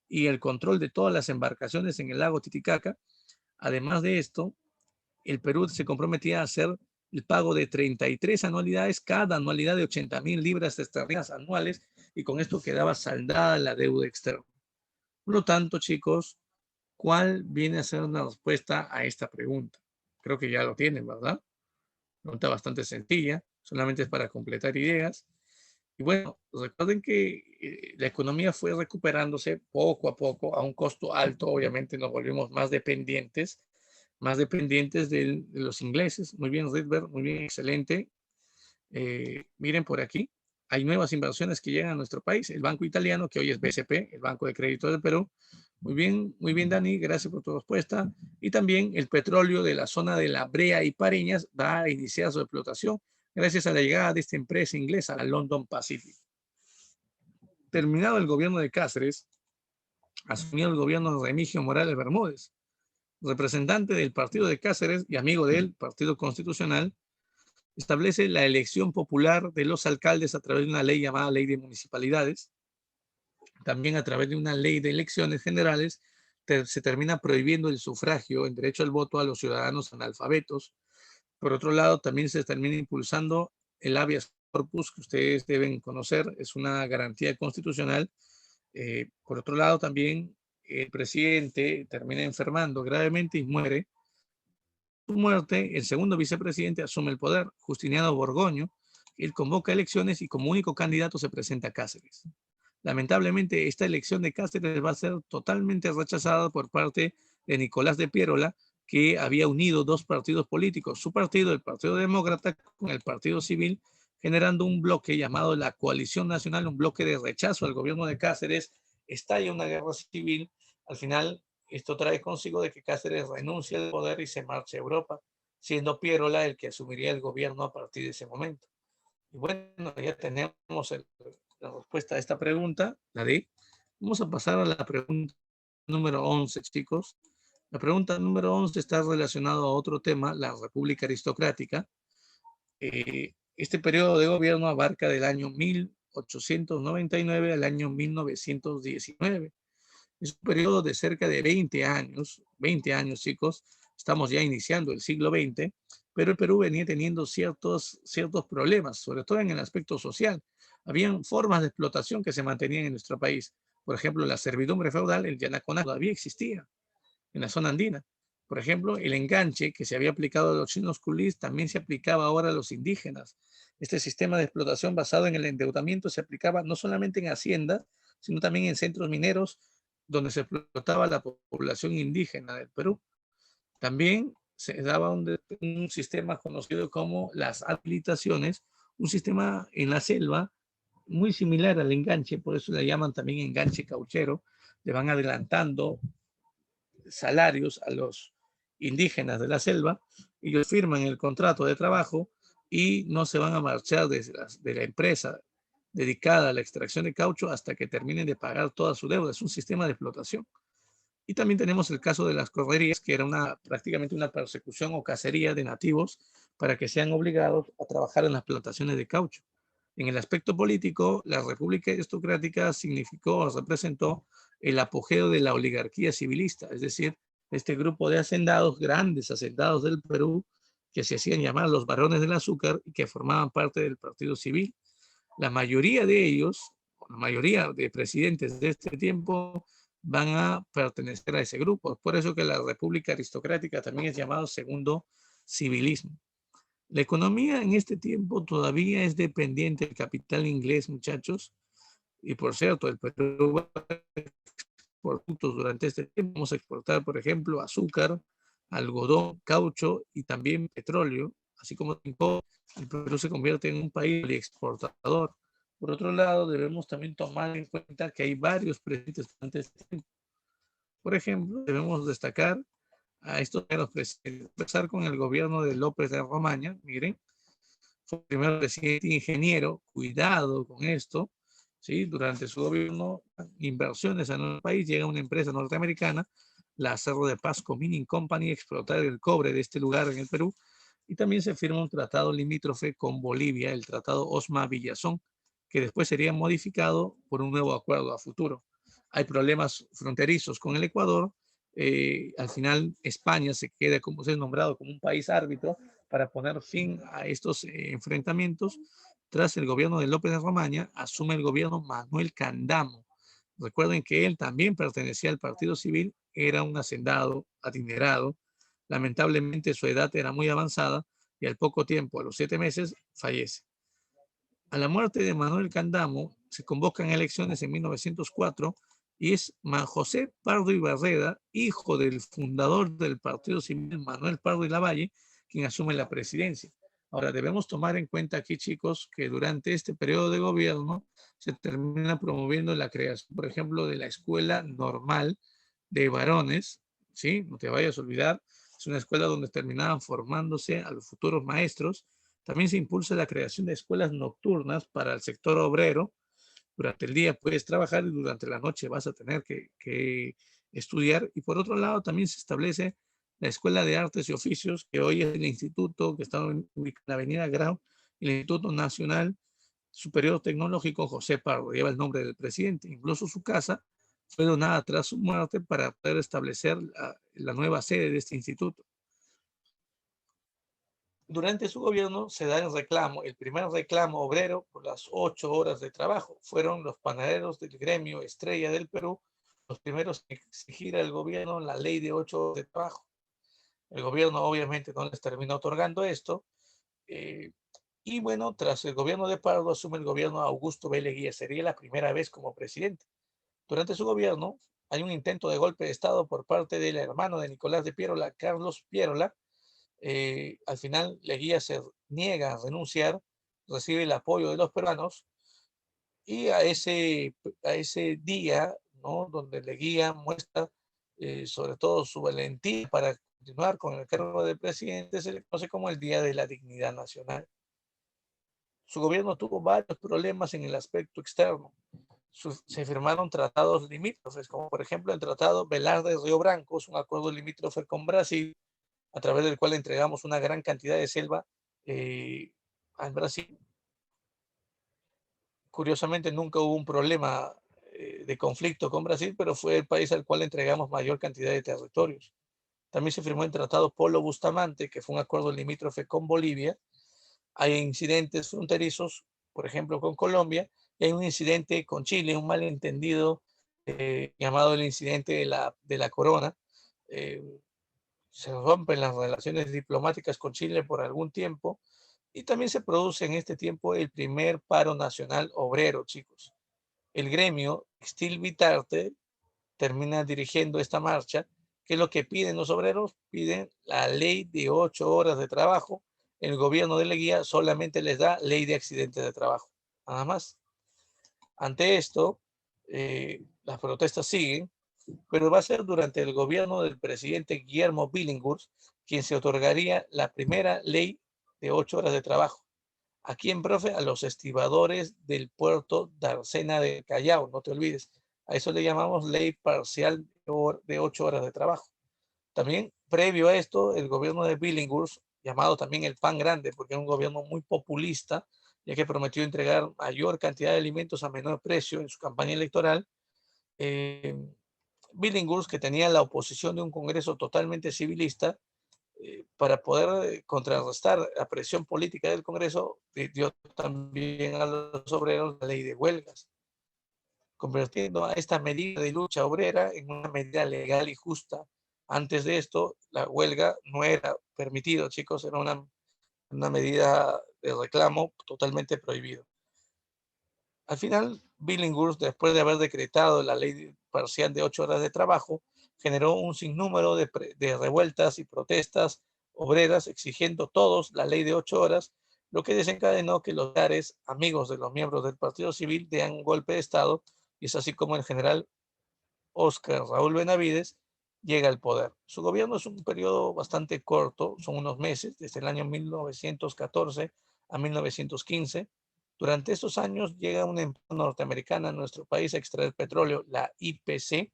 y el control de todas las embarcaciones en el lago Titicaca. Además de esto, el Perú se comprometía a hacer el pago de 33 anualidades, cada anualidad de 80.000 libras esterlinas anuales, y con esto quedaba saldada la deuda externa. Por lo tanto, chicos, ¿cuál viene a ser una respuesta a esta pregunta? Creo que ya lo tienen, ¿verdad? Pregunta bastante sencilla, solamente es para completar ideas. Y bueno, recuerden que la economía fue recuperándose poco a poco, a un costo alto. Obviamente nos volvimos más dependientes de los ingleses. Muy bien, Rydberg, muy bien, excelente. Miren por aquí, hay nuevas inversiones que llegan a nuestro país. El banco italiano, que hoy es BCP, el Banco de Crédito del Perú. Muy bien, Dani, gracias por tu respuesta. Y también el petróleo de la zona de La Brea y Pareñas va a iniciar su explotación gracias a la llegada de esta empresa inglesa, la London Pacific. Terminado el gobierno de Cáceres, asumió el gobierno de Remigio Morales Bermúdez, representante del partido de Cáceres y amigo del Partido Constitucional. Establece la elección popular de los alcaldes a través de una ley llamada Ley de Municipalidades. También a través de una ley de elecciones generales se termina prohibiendo el sufragio en derecho al voto a los ciudadanos analfabetos. Por otro lado, también se termina impulsando el habeas corpus, que ustedes deben conocer, es una garantía constitucional. Por otro lado, también el presidente termina enfermando gravemente y muere. Su muerte, el segundo vicepresidente asume el poder, Justiniano Borgoño. Él convoca elecciones y como único candidato se presenta Cáceres. Lamentablemente, esta elección de Cáceres va a ser totalmente rechazada por parte de Nicolás de Piérola, que había unido dos partidos políticos, su partido, el Partido Demócrata, con el Partido Civil, generando un bloque llamado la Coalición Nacional, un bloque de rechazo al gobierno de Cáceres. Estalla una guerra civil. Al final, esto trae consigo de que Cáceres renuncia al poder y se marcha a Europa, siendo Piérola el que asumiría el gobierno a partir de ese momento. Y bueno, ya tenemos la respuesta a esta pregunta, la de. Vamos a pasar a la pregunta número 11, chicos. La pregunta número 11 está relacionada a otro tema, la República Aristocrática. Este periodo de gobierno abarca del año 1899 al año 1919. Es un periodo de cerca de 20 años, chicos. Estamos ya iniciando el siglo XX, pero el Perú venía teniendo ciertos problemas, sobre todo en el aspecto social. Habían formas de explotación que se mantenían en nuestro país. Por ejemplo, la servidumbre feudal, el yanaconato, todavía existía en la zona andina. Por ejemplo, el enganche que se había aplicado a los chinos culís también se aplicaba ahora a los indígenas. Este sistema de explotación basado en el endeudamiento se aplicaba no solamente en haciendas, sino también en centros mineros donde se explotaba la población indígena del Perú. También se daba un sistema conocido como las habilitaciones, un sistema en la selva muy similar al enganche, por eso le llaman también enganche cauchero. Le van adelantando salarios a los indígenas de la selva. Ellos firman el contrato de trabajo y no se van a marchar de la empresa dedicada a la extracción de caucho hasta que terminen de pagar toda su deuda. Es un sistema de explotación. Y también tenemos el caso de las correrías, que era prácticamente una persecución o cacería de nativos para que sean obligados a trabajar en las plantaciones de caucho. En el aspecto político, la República Aristocrática significó o representó el apogeo de la oligarquía civilista, es decir, este grupo de hacendados, grandes hacendados del Perú, que se hacían llamar los varones del azúcar y que formaban parte del partido civil. La mayoría de ellos, la mayoría de presidentes de este tiempo, van a pertenecer a ese grupo. Por eso que la República Aristocrática también es llamado segundo civilismo. La economía en este tiempo todavía es dependiente del capital inglés, muchachos. Y por cierto, el Perú va a productos durante este tiempo. Vamos a exportar, por ejemplo, azúcar, algodón, caucho y también petróleo, así como el Perú se convierte en un país exportador. Por otro lado, debemos también tomar en cuenta que hay varios presidentes durante este tiempo. Por ejemplo, debemos destacar a estos primeros presidentes. Empezar con el gobierno de López de Romaña. Miren, fue el primer presidente ingeniero. Cuidado con esto. ¿Sí? Durante su gobierno, inversiones en el país, llega una empresa norteamericana, la Cerro de Pasco Mining Company, a explotar el cobre de este lugar en el Perú, y también se firma un tratado limítrofe con Bolivia, el tratado Osma-Villazón, que después sería modificado por un nuevo acuerdo a futuro. Hay problemas fronterizos con el Ecuador. Al final España se queda, como se ha nombrado, como un país árbitro para poner fin a estos enfrentamientos. Tras el gobierno de López de Romaña, asume el gobierno Manuel Candamo. Recuerden que él también pertenecía al Partido Civil, era un hacendado, adinerado. Lamentablemente su edad era muy avanzada y al poco tiempo, a los 7 meses, fallece. A la muerte de Manuel Candamo se convocan elecciones en 1904 y es José Pardo y Barreda, hijo del fundador del Partido Civil, Manuel Pardo y Lavalle, quien asume la presidencia. Ahora, debemos tomar en cuenta aquí, chicos, que durante este periodo de gobierno se termina promoviendo la creación, por ejemplo, de la Escuela Normal de Varones, ¿sí? No te vayas a olvidar, es una escuela donde terminaban formándose a los futuros maestros. También se impulsa la creación de escuelas nocturnas para el sector obrero. Durante el día puedes trabajar y durante la noche vas a tener que estudiar. Y por otro lado, también se establece la Escuela de Artes y Oficios, que hoy es el instituto que está ubicado en la Avenida Grau, el Instituto Nacional Superior Tecnológico José Pardo, lleva el nombre del presidente. Incluso su casa fue donada tras su muerte para poder establecer la nueva sede de este instituto. Durante su gobierno se da el reclamo, el primer reclamo obrero por las 8 horas de trabajo. Fueron los panaderos del gremio Estrella del Perú los primeros en exigir al gobierno la ley de 8 horas de trabajo. El gobierno obviamente no les terminó otorgando esto. Y bueno, tras el gobierno de Pardo asume el gobierno de Augusto B. Leguía. Sería la primera vez como presidente. Durante su gobierno hay un intento de golpe de Estado por parte del hermano de Nicolás de Piérola, Carlos Piérola. Al final Leguía se niega a renunciar, recibe el apoyo de los peruanos y a ese día, ¿no? Donde Leguía muestra sobre todo su valentía para continuar con el cargo de presidente, se le conoce como el Día de la Dignidad Nacional. Su gobierno tuvo varios problemas en el aspecto externo. Se firmaron tratados limítrofes, como por ejemplo el Tratado Velarde-Río Branco, es un acuerdo limítrofe con Brasil, a través del cual entregamos una gran cantidad de selva al Brasil. Curiosamente nunca hubo un problema de conflicto con Brasil, pero fue el país al cual entregamos mayor cantidad de territorios. También se firmó el Tratado Polo Bustamante, que fue un acuerdo limítrofe con Bolivia. Hay incidentes fronterizos, por ejemplo, con Colombia, y hay un incidente con Chile, un malentendido llamado el incidente de la Corona. Se rompen las relaciones diplomáticas con Chile por algún tiempo y también se produce en este tiempo el primer paro nacional obrero, chicos. El gremio Textil Vitarte termina dirigiendo esta marcha. ¿Qué es lo que piden los obreros? Piden la ley de 8 horas de trabajo. El gobierno de Leguía solamente les da ley de accidentes de trabajo, nada más. Ante esto, las protestas siguen. pero va a ser durante el gobierno del presidente Guillermo Billinghurst quien se otorgaría la primera ley de 8 horas de trabajo. ¿A quién, profe? A los estibadores del puerto de Arsena de Callao, no te olvides. A eso le llamamos ley parcial de 8 horas de trabajo. También, previo a esto, el gobierno de Billinghurst, llamado también el Pan Grande, porque era un gobierno muy populista, ya que prometió entregar mayor cantidad de alimentos a menor precio en su campaña electoral, eh, Billinghurst, que tenía la oposición de un Congreso totalmente civilista, para poder contrarrestar la presión política del Congreso, dio también a los obreros la ley de huelgas, convirtiendo a esta medida de lucha obrera en una medida legal y justa. Antes de esto, la huelga no era permitido, chicos, era una medida de reclamo totalmente prohibido. Al final, Billinghurst, después de haber decretado la ley parcial de 8 horas de trabajo, generó un sinnúmero de revueltas y protestas obreras exigiendo todos la ley de 8 horas, lo que desencadenó que los pares, amigos de los miembros del Partido Civil, den un golpe de Estado, y es así como el general Óscar Raúl Benavides llega al poder. Su gobierno es un periodo bastante corto, son unos meses, desde el año 1914 a 1915. Durante estos años llega una empresa norteamericana a nuestro país a extraer petróleo, la IPC.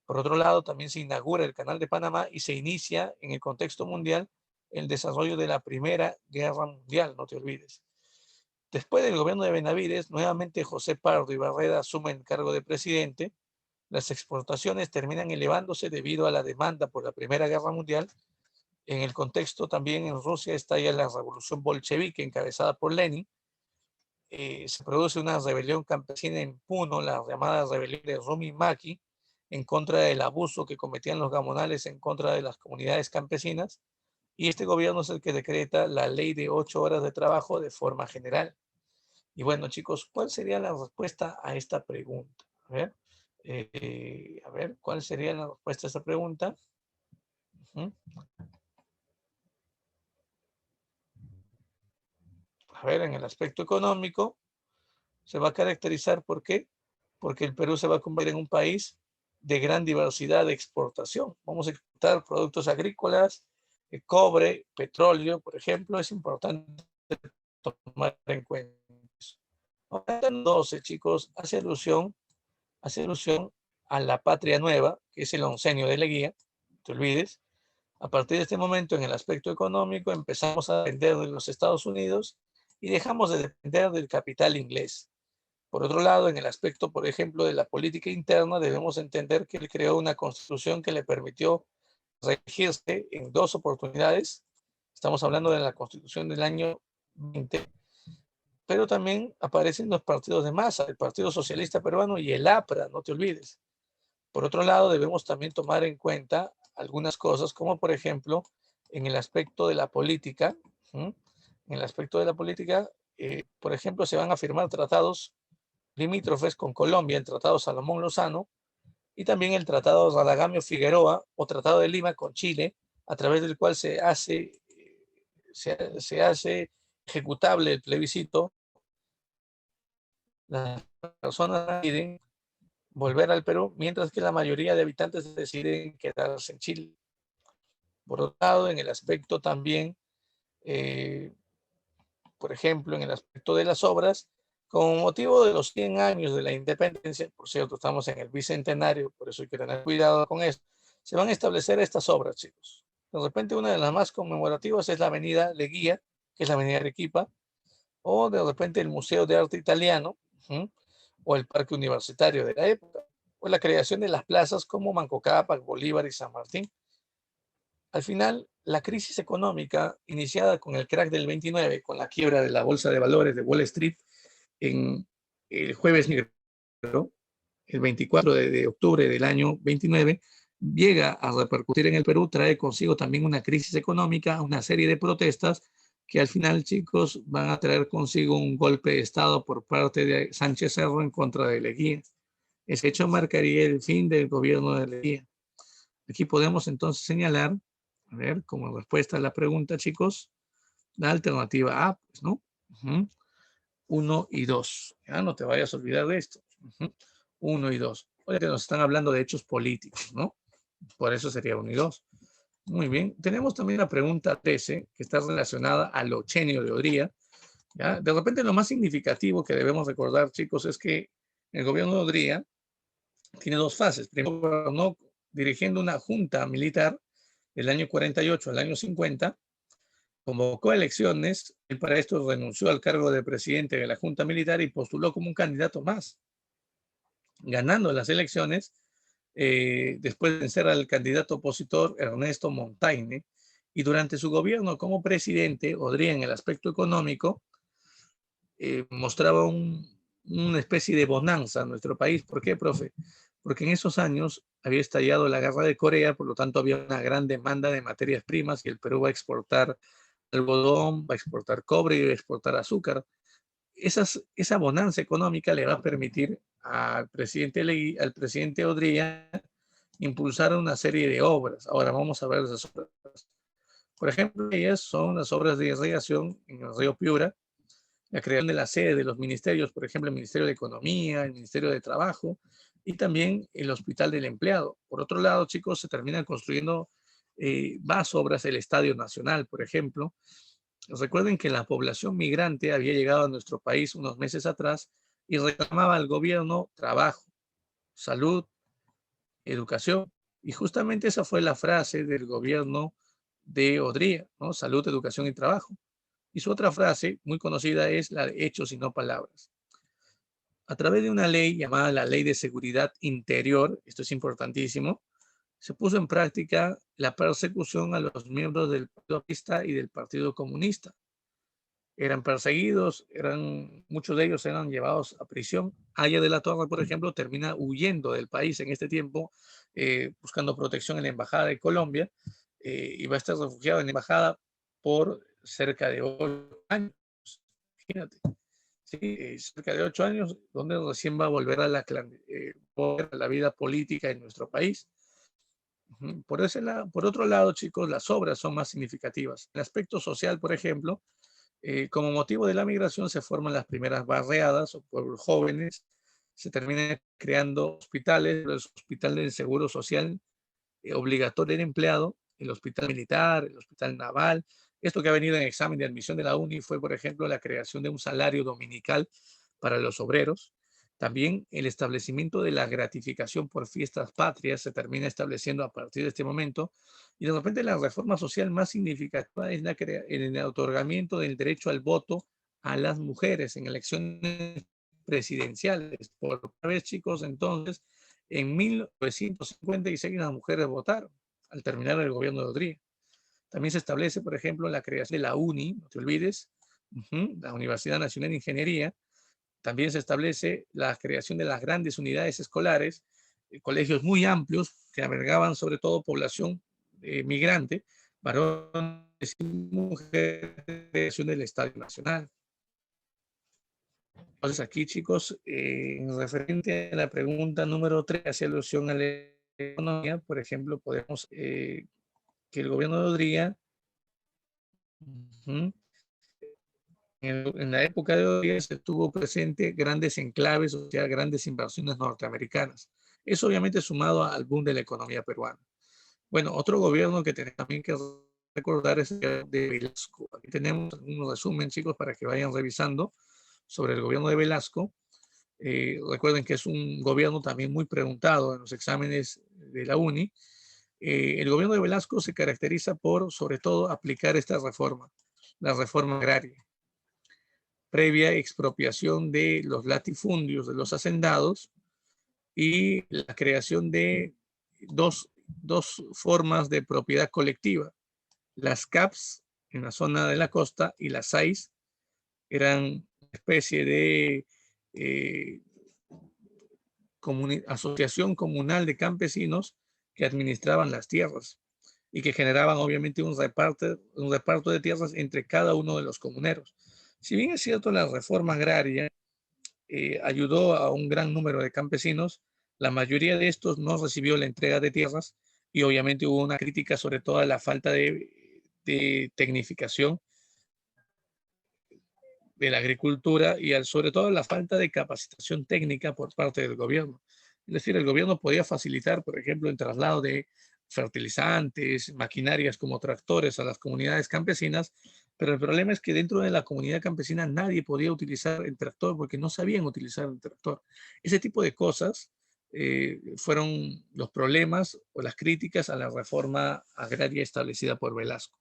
Por otro lado, también se inaugura el Canal de Panamá y se inicia en el contexto mundial el desarrollo de la Primera Guerra Mundial, no te olvides. Después del gobierno de Benavides, nuevamente José Pardo y Barreda asumen el cargo de presidente. Las exportaciones terminan elevándose debido a la demanda por la Primera Guerra Mundial. En el contexto también en Rusia estalla la revolución bolchevique encabezada por Lenin. Se produce una rebelión campesina en Puno, la llamada rebelión de Rumi-Maki, en contra del abuso que cometían los gamonales en contra de las comunidades campesinas. Y este gobierno es el que decreta la ley de 8 horas de trabajo de forma general. Y bueno, chicos, ¿cuál sería la respuesta a esta pregunta? A ver, ¿cuál sería la respuesta a esta pregunta? A ver, en el aspecto económico, se va a caracterizar ¿por qué? Porque el Perú se va a convertir en un país de gran diversidad de exportación. Vamos a exportar productos agrícolas, cobre, petróleo, por ejemplo, es importante tomar en cuenta. Ahora, 12, chicos, hace alusión a la patria nueva, que es el oncenio de Leguía, no te olvides. A partir de este momento, en el aspecto económico, empezamos a depender de los Estados Unidos y dejamos de depender del capital inglés. Por otro lado, en el aspecto, por ejemplo, de la política interna, debemos entender que él creó una constitución que le permitió regirse en 2 oportunidades. Estamos hablando de la constitución del año 20, pero también aparecen los partidos de masa, el Partido Socialista Peruano y el APRA, no te olvides. Por otro lado, debemos también tomar en cuenta algunas cosas, como por ejemplo, en el aspecto de la política, en el aspecto de la política, por ejemplo, se van a firmar tratados limítrofes con Colombia, el Tratado Salomón Lozano, y también el Tratado Radagamio-Figueroa o Tratado de Lima con Chile, a través del cual se hace ejecutable el plebiscito. Las personas deciden volver al Perú, mientras que la mayoría de habitantes deciden quedarse en Chile. Por otro lado, en el aspecto también, por ejemplo, en el aspecto de las obras, con motivo de los 100 años de la independencia, por cierto, estamos en el bicentenario, por eso hay que tener cuidado con esto, se van a establecer estas obras, chicos. De repente, una de las más conmemorativas es la avenida Leguía, que es la avenida Arequipa, o de repente el Museo de Arte Italiano, o el Parque Universitario de la época, o la creación de las plazas como Manco Cápac, Bolívar y San Martín. Al final, la crisis económica iniciada con el crack del 29, con la quiebra de la bolsa de valores de Wall Street en el jueves negro, el 24 de octubre del año 29, llega a repercutir en el Perú, trae consigo también una crisis económica, una serie de protestas que al final, chicos, van a traer consigo un golpe de Estado por parte de Sánchez Cerro en contra de Leguía. Ese hecho marcaría el fin del gobierno de Leguía. Aquí podemos entonces señalar, a ver, como respuesta a la pregunta, chicos, la alternativa A, pues, ¿no? 1 y 2. Ya no te vayas a olvidar de esto. 1 y 2. Obviamente nos están hablando de hechos políticos, ¿no? Por eso sería 1 y 2. Muy bien. Tenemos también la pregunta 13, que está relacionada al ochenio de Odría. ¿Ya? De repente, lo más significativo que debemos recordar, chicos, es que el gobierno de Odría tiene 2 fases. Primero, gobernó dirigiendo una junta militar del año 48 al año 50, convocó elecciones, él para esto renunció al cargo de presidente de la junta militar y postuló como un candidato más, ganando las elecciones, después de vencer al candidato opositor Ernesto Montagne, y durante su gobierno como presidente, Odría en el aspecto económico mostraba una especie de bonanza en nuestro país. ¿Por qué, profe? Porque en esos años había estallado la guerra de Corea, por lo tanto había una gran demanda de materias primas y el Perú va a exportar algodón, va a exportar cobre y va a exportar azúcar. Esa bonanza económica le va a permitir al presidente Odría impulsar una serie de obras. Ahora vamos a ver esas obras. Por ejemplo, ellas son las obras de irrigación en el río Piura, la creación de la sede de los ministerios, por ejemplo, el Ministerio de Economía, el Ministerio de Trabajo y también el Hospital del Empleado. Por otro lado, chicos, se terminan construyendo más obras, el Estadio Nacional, por ejemplo. Recuerden que la población migrante había llegado a nuestro país unos meses atrás y reclamaba al gobierno trabajo, salud, educación. Y justamente esa fue la frase del gobierno de Odría, ¿no? Salud, educación y trabajo. Y su otra frase muy conocida es la de hechos y no palabras. A través de una ley llamada la Ley de Seguridad Interior, esto es importantísimo, se puso en práctica la persecución a los miembros del Partido Aprista y del Partido Comunista. Eran perseguidos, muchos de ellos eran llevados a prisión. Aya de la Torre, por ejemplo, termina huyendo del país en este tiempo, buscando protección en la Embajada de Colombia, y va a estar refugiado en la Embajada por cerca de 8 años. Imagínate, ¿sí? Cerca de 8 años, donde recién va a volver a la vida política en nuestro país. Por otro lado, chicos, las obras son más significativas. El aspecto social, por ejemplo, como motivo de la migración se forman las primeras barriadas o pueblos jóvenes, se terminan creando hospitales, el hospital del Seguro Social obligatorio del empleado, el hospital militar, el hospital naval. Esto que ha venido en examen de admisión de la UNI fue, por ejemplo, la creación de un salario dominical para los obreros. También el establecimiento de la gratificación por fiestas patrias se termina estableciendo a partir de este momento. Y de repente la reforma social más significativa es el otorgamiento del derecho al voto a las mujeres en elecciones presidenciales. Por una vez, chicos, entonces, en 1956 las mujeres votaron al terminar el gobierno de Odría. También se establece, por ejemplo, la creación de la UNI, no te olvides, la Universidad Nacional de Ingeniería. También se establece la creación de las grandes unidades escolares, colegios muy amplios que albergaban sobre todo población migrante, varones y mujeres, creación del Estadio Nacional. Entonces aquí, chicos, en referente a la pregunta número 3, hacia alusión a la economía, por ejemplo, podemos que el gobierno de Odría, en la época de Odría se tuvo presente grandes enclaves, o sea, grandes inversiones norteamericanas. Eso obviamente sumado al boom de la economía peruana. Bueno, otro gobierno que tenemos también que recordar es el de Velasco. Aquí tenemos un resumen, chicos, para que vayan revisando sobre el gobierno de Velasco. Recuerden que es un gobierno también muy preguntado en los exámenes de la UNI. El gobierno de Velasco se caracteriza por, sobre todo, aplicar esta reforma, la reforma agraria, previa expropiación de los latifundios de los hacendados y la creación de dos formas de propiedad colectiva. Las CAPs en la zona de la costa y las SAIs eran una especie de eh, asociación comunal de campesinos que administraban las tierras y que generaban obviamente un reparto de tierras entre cada uno de los comuneros. Si bien es cierto, la reforma agraria ayudó a un gran número de campesinos, la mayoría de estos no recibió la entrega de tierras y obviamente hubo una crítica sobre todo a la falta de tecnificación de la agricultura y sobre todo la falta de capacitación técnica por parte del gobierno. Es decir, el gobierno podía facilitar, por ejemplo, el traslado de fertilizantes, maquinarias como tractores a las comunidades campesinas, pero el problema es que dentro de la comunidad campesina nadie podía utilizar el tractor porque no sabían utilizar el tractor. Ese tipo de cosas fueron los problemas o las críticas a la reforma agraria establecida por Velasco.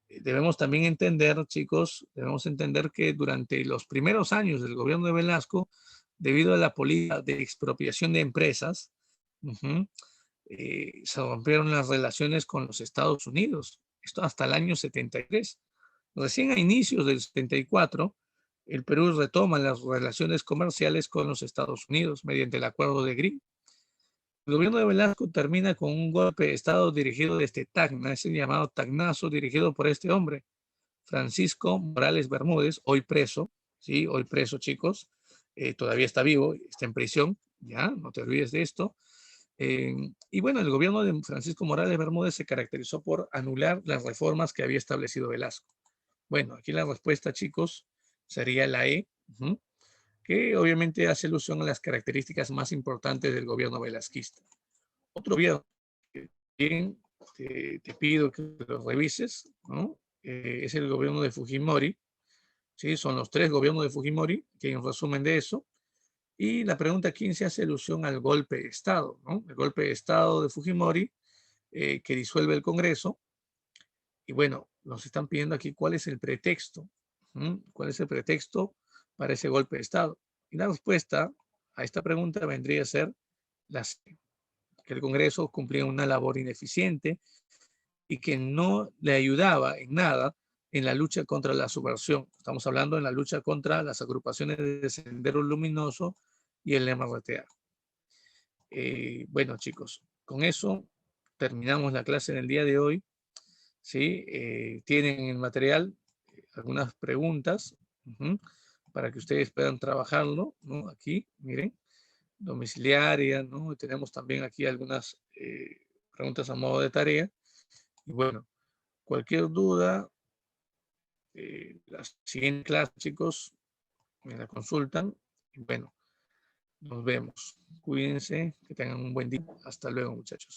Debemos también entender, chicos, debemos entender que durante los primeros años del gobierno de Velasco, debido a la política de expropiación de empresas, ujú, se rompieron las relaciones con los Estados Unidos. Esto hasta el año 73. Recién a inicios del 74, el Perú retoma las relaciones comerciales con los Estados Unidos mediante el Acuerdo de Green. El gobierno de Velasco termina con un golpe de Estado dirigido desde Tacna, ese llamado Tacnazo, dirigido por este hombre, Francisco Morales Bermúdez, hoy preso, ¿sí? Hoy preso, chicos, todavía está vivo, está en prisión, ya, no te olvides de esto. Y bueno, el gobierno de Francisco Morales Bermúdez se caracterizó por anular las reformas que había establecido Velasco. Bueno, aquí la respuesta, chicos, sería la E, que obviamente hace alusión a las características más importantes del gobierno velasquista. Otro gobierno que bien te pido que lo revises, ¿no? Es el gobierno de Fujimori, ¿sí? Son los tres gobiernos de Fujimori, que hay un resumen de eso. Y la pregunta 15 hace alusión al golpe de Estado, ¿no? El golpe de Estado de Fujimori que disuelve el Congreso. Y bueno, nos están pidiendo aquí cuál es el pretexto. ¿Cuál es el pretexto para ese golpe de Estado? Y la respuesta a esta pregunta vendría a ser que el Congreso cumplía una labor ineficiente y que no le ayudaba en nada en la lucha contra la subversión. Estamos hablando en la lucha contra las agrupaciones de Sendero Luminoso y el MRTA. Bueno, chicos, con eso terminamos la clase en el día de hoy. ¿Sí? Tienen en el material algunas preguntas para que ustedes puedan trabajarlo, ¿no? Aquí, miren, domiciliaria, ¿no? Tenemos también aquí algunas preguntas a modo de tarea. Y bueno, cualquier duda, la siguiente clase, chicos, me la consultan. Y bueno, nos vemos. Cuídense, que tengan un buen día. Hasta luego, muchachos.